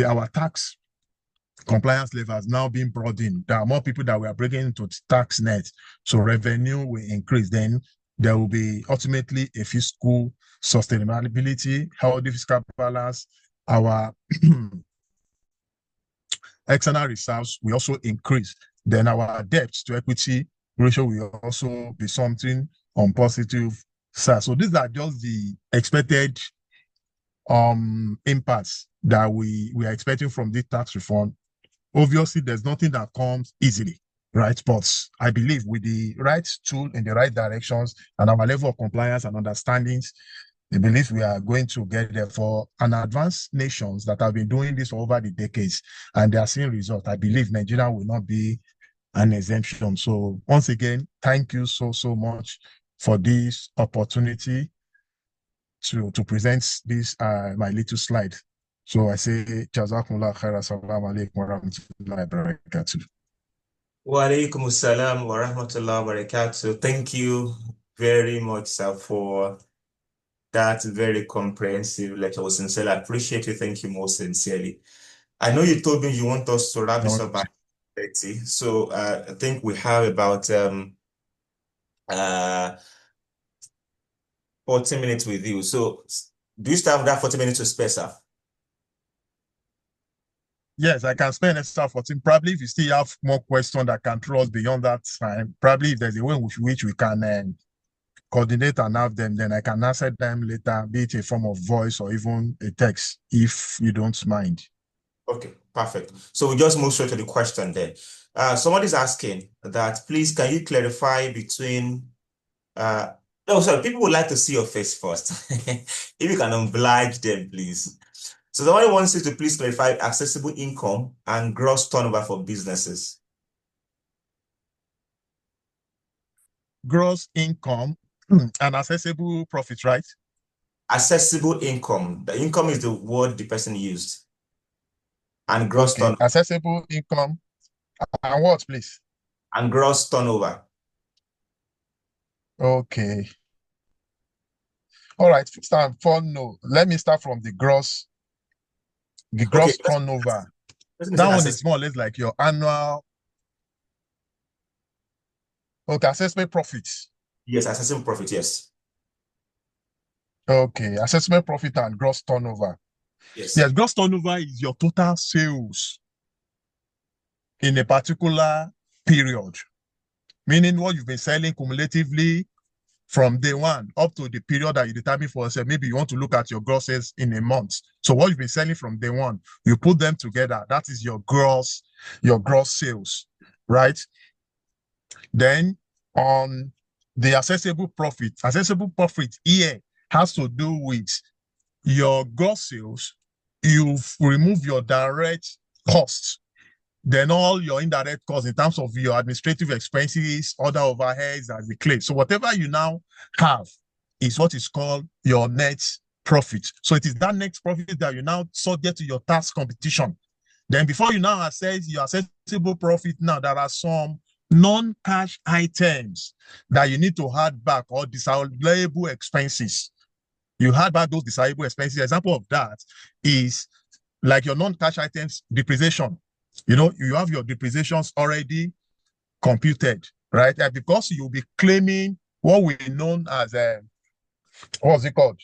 our tax compliance level has now been broadened. There are more people that we are bringing into tax net, so revenue will increase. Then there will be ultimately a fiscal sustainability, healthy fiscal balance. Our external reserves will also increase. Then our debt to equity ratio will also be something on positive side. So these are just the expected impacts that we are expecting from this tax reform. Obviously, there's nothing that comes easily, right? But I believe with the right tool in the right directions and our level of compliance and understandings, I believe we are going to get there. For an advanced nations that have been doing this for over the decades and they are seeing results, I believe Nigeria will not be an exemption. So once again, thank you so much for this opportunity to present this my little slide. So I say, Jazakumullah khair, assalamu alaikum wa rahmatullahi wa barakatuh. Wa alaikum assalam wa rahmatullahi wa barakatuh. Thank you very much, sir, for that very comprehensive lecture. I sincerely appreciate you. Thank you most sincerely. I know you told me you want us to wrap this No, up by 30. So I think we have about uh 40 minutes with you. So do you still have that 40 minutes to spare, sir? yes, I can spend extra 14. Probably if you still have more questions that can throw us beyond that time, probably if there's a way in which we can coordinate and have them, then I can answer them later, be it a form of voice or even a text, if you don't mind. Okay, perfect. So we just move straight to the question then. Somebody's asking that, please, can you clarify between no, sorry, people would like to see your face first. If you can oblige them, please. So somebody wants you to please clarify accessible income and gross turnover for businesses. Gross income and accessible profit, right? Accessible income. The income is the word the person used. And gross Okay, turnover. accessible income and what, please? And gross turnover. Okay. All right, no. Let me start from the gross Okay, turnover. person is That saying one access. is more or less like your annual. Okay, assessment profits. Yes, assessable profit, yes. Okay, assessment profit and gross turnover. Yes. Yes, gross turnover is your total sales in a particular period, meaning what you've been selling cumulatively from day one up to the period that you determine for yourself. Maybe you want to look at your gross sales in a month. So what you've been selling from day one, you put them together. That is your gross sales, right? Then on the accessible profit here has to do with your gross sales. You've removed your direct costs, then all your indirect costs in terms of your administrative expenses, other overheads as the claim. So whatever you now have is what is called your net profit. So it is that net profit that you now subject to your tax competition. Then before you now assess your accessible profit, now there are some non-cash items that you need to add back, or disallowable expenses. You add back those disallowable expenses. Example of that is like your non-cash items, depreciation. You have your depreciations already computed, right? And because you'll be claiming what we know as what's it called?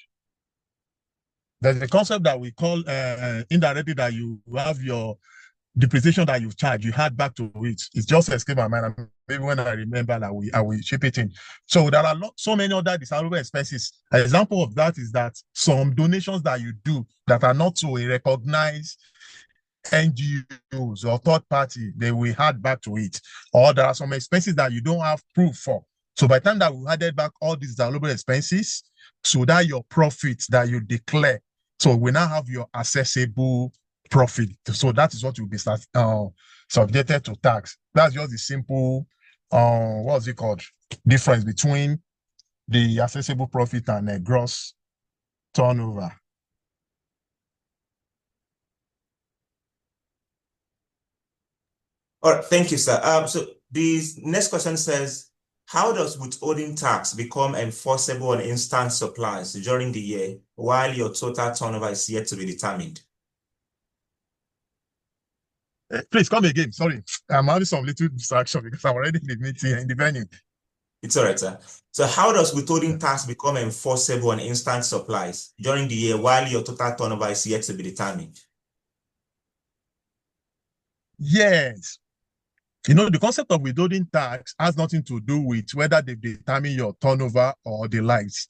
There's a concept that we call indirectly, that you have your depreciation that you charge, you add back to it. It's just escaped my mind. Maybe when I remember that I will chip it in. So there are so many other disallowable expenses. An example of that is that some donations that you do that are not to a recognized NGOs or third party, they will add back to it. Or there are some expenses that you don't have proof for. So by the time that we added back all these allowable expenses, so that your profits that you declare, so we now have your accessible profit. So that is what will be subjected to tax. That's just the simple, what's it called? Difference between the accessible profit and gross turnover. All right, thank you, sir. So the next question says, how does withholding tax become enforceable on instant supplies during the year while your total turnover is yet to be determined? Please come again. Sorry, I'm having some little distraction because I'm already in the meeting in the venue. It's all right, sir. So how does withholding tax become enforceable on instant supplies during the year while your total turnover is yet to be determined? Yes. The concept of withholding tax has nothing to do with whether they determine your turnover or the likes.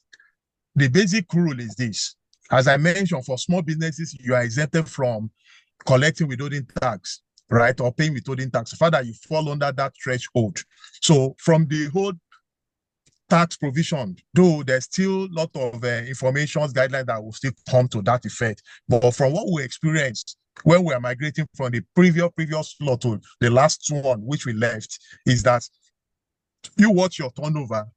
The basic rule is this. As I mentioned, for small businesses, you are exempted from collecting withholding tax, right? Or paying withholding tax. So far that you fall under that threshold. So from the whole tax provision, though there's still a lot of information guidelines that will still come to that effect. But from what we experienced when we are migrating from the previous law to the last one, which we left, is that you watch your turnover,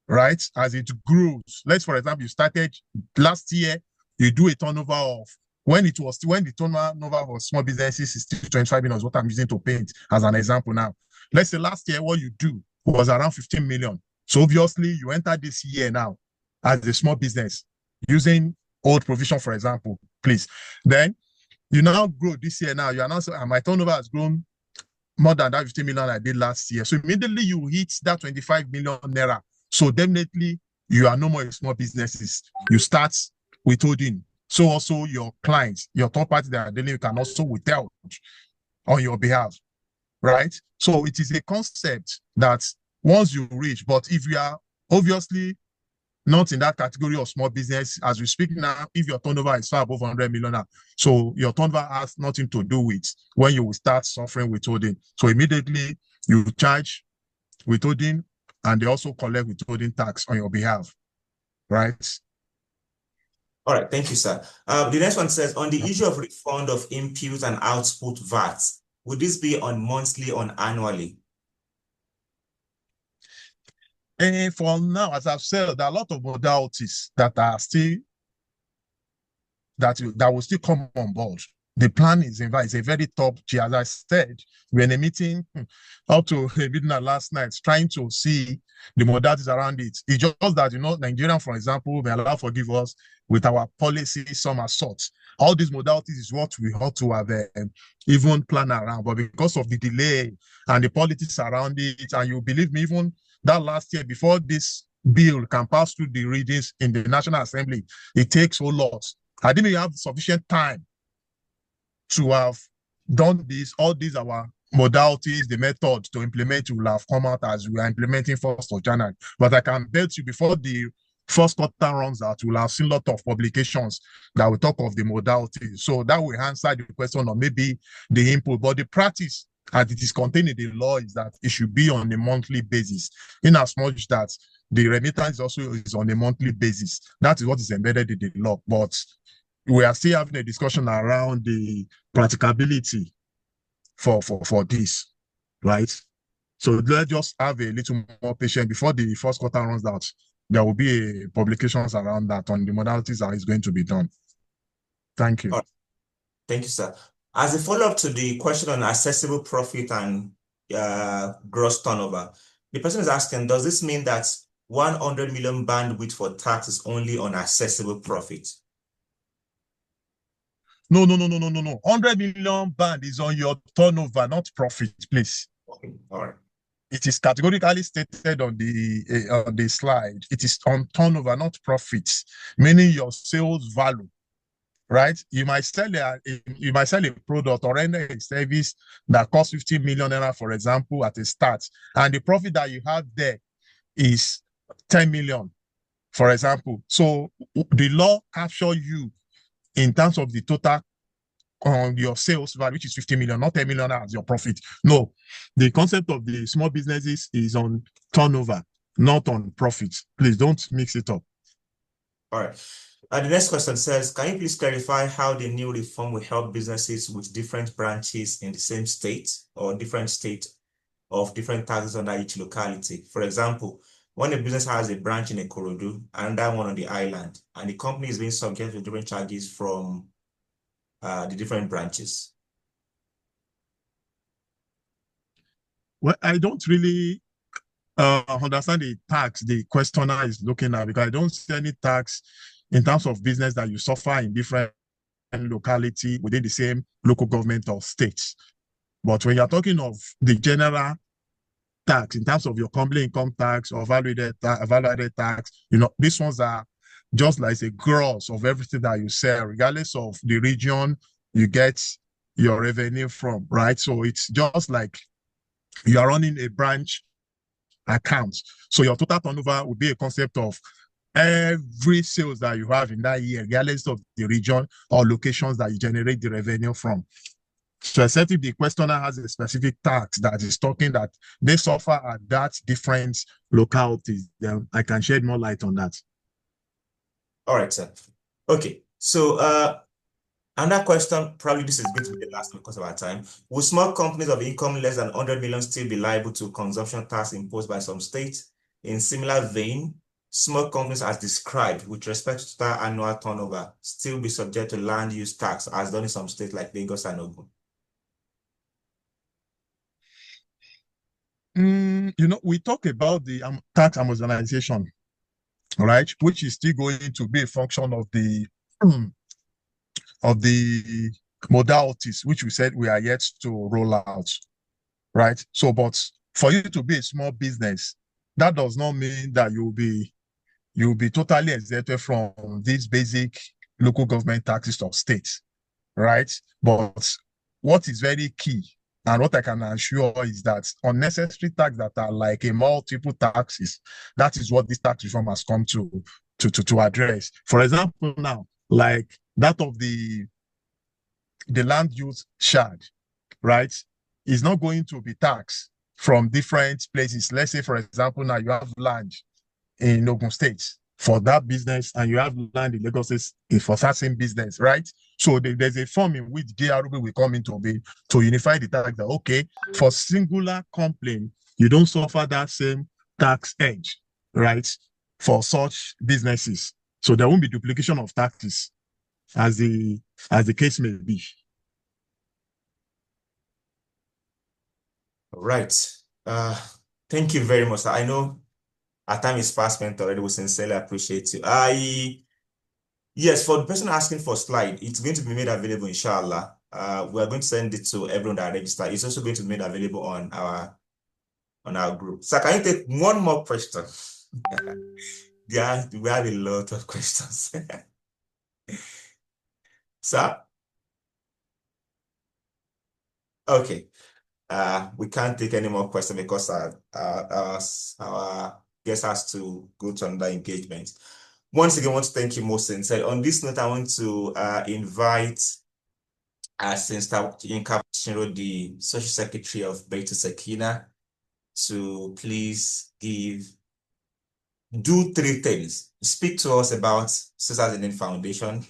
right? As it grows. Let's, for example, you started last year, you do a turnover of when the turnover of small businesses is still 25 million, is what I'm using to paint as an example now. Let's say last year, what you do was around 15 million. So obviously, you enter this year now as a small business using old provision, for example, please. Then you now grow this year now. You are now saying, my turnover has grown more than that 15 million I did last year. So immediately you hit that 25 million naira. So definitely you are no more a small businesses. You start withholding. So also your clients, your third party that are dealing, you can also withhold on your behalf, right? So it is a concept that once you reach, but if you are obviously not in that category of small business, as we speak now, if your turnover is far above 100 million, so your turnover has nothing to do with when you will start suffering withholding. So immediately you charge withholding, and they also collect withholding tax on your behalf, right? All right, thank you, sir. The next one says, on the issue of refund of input and output VAT, would this be on monthly or annually? And for now, as I've said, there are a lot of modalities that are still that will still come on board. The plan is a very top tier. As I said, we're in a meeting up to midnight last night, trying to see the modalities around it. It's just that, Nigeria, for example, may Allah forgive us, with our policy, some assault. All these modalities is what we ought to have even planned around. But because of the delay and the politics around it, and you believe me, even that last year, before this bill can pass through the readings in the National Assembly, it takes a lot. I didn't even have sufficient time to have done this, all these our modalities, the methods to implement will have come out as we are implementing 1st of January. But I can bet you before the first quarter runs out, we'll have seen a lot of publications that will talk of the modalities. So that will answer the question of maybe the input, but the practice as it is contained in the law is that it should be on a monthly basis, in as much that the remittance also is on a monthly basis. That is what is embedded in the law. But we are still having a discussion around the practicability for this, right? So let's just have a little more patience before the first quarter runs out. There will be publications around that on the modalities that is going to be done. Thank you. All right. Thank you, sir. As a follow-up to the question on accessible profit and gross turnover, the person is asking, does this mean that 100 million bandwidth for tax is only on accessible profit? No. 100 million band is on your turnover, not profit, please. Okay, all right. It is categorically stated on the slide. It is on turnover, not profits, meaning your sales value, right? You might sell a product or render a service that costs 50 million naira, for example, at a start, and the profit that you have there is 10 million, for example. So the law captures you in terms of the total on your sales value, which is 50 million, not 10 million as your profit. No, the concept of the small businesses is on turnover, not on profit. Please don't mix it up. All right. The next question says, can you please clarify how the new reform will help businesses with different branches in the same state or different state of different taxes under each locality? For example, when a business has a branch in Ikorodu and that one on the island, and the company is being subject to different charges from the different branches. Well, I don't really understand the tax the questioner is looking at, because I don't see any tax in terms of business that you suffer in different locality within the same local government or states. But when you're talking of the general tax in terms of your company income tax or value-added tax, these ones are just like a gross of everything that you sell, regardless of the region you get your revenue from, right? So it's just like you are running a branch account. So your total turnover would be a concept of every sales that you have in that year, regardless of the region or locations that you generate the revenue from. So except if the questioner has a specific tax that is talking that they suffer at that different localities, then I can shed more light on that. All right, sir. Okay, so another question, probably this is going to be the last one because of our time. Will small companies of income less than 100 million still be liable to consumption tax imposed by some states? In similar vein, small companies as described with respect to their annual turnover still be subject to land use tax as done in some states like Lagos and Ogun? We talk about the tax amortization, right, which is still going to be a function of the modalities, which we said we are yet to roll out, right? So, but for you to be a small business, that does not mean that you'll be totally exempted from these basic local government taxes of states, right? But what is very key and what I can assure is that unnecessary tax that are like a multiple taxes, that is what this tax reform has come to address. For example, now, like that of the land use shard, right, is not going to be taxed from different places. Let's say, for example, now you have land in Ogun State for that business, and you have land in Lagos State for that same business, right? So there's a form in which JRB will come into being to unify the tax that, okay, for singular complaint, you don't suffer that same tax edge, right, for such businesses. So there won't be duplication of taxes as the case may be. All right. Thank you very much. I know our time is fast spent already. We sincerely appreciate you. Yes, for the person asking for slide, it's going to be made available, inshallah. We are going to send it to everyone that registered. It's also going to be made available on our on our group. So can you take one more question? Yeah, we have a lot of questions. Sir? Okay. We can't take any more questions because our guest has to go to another engagement. Once again, I want to thank you most sincerely. On this note, I want to invite Sister Yinka Chinro, the Social Secretary of Beit Sekina, to please do three things. Speak to us about Sisters in Need Foundation,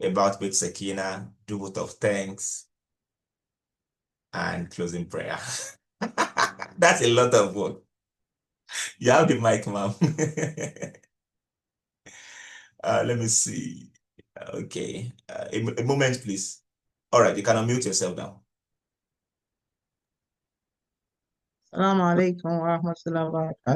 about Beit Sekina, do vote of thanks, and closing prayer. That's a lot of work. You have the mic, ma'am. Let me see. Okay. A moment, please. All right, you can unmute yourself now. Assalamu alaikum wa rahmatullahi wa barakatuh.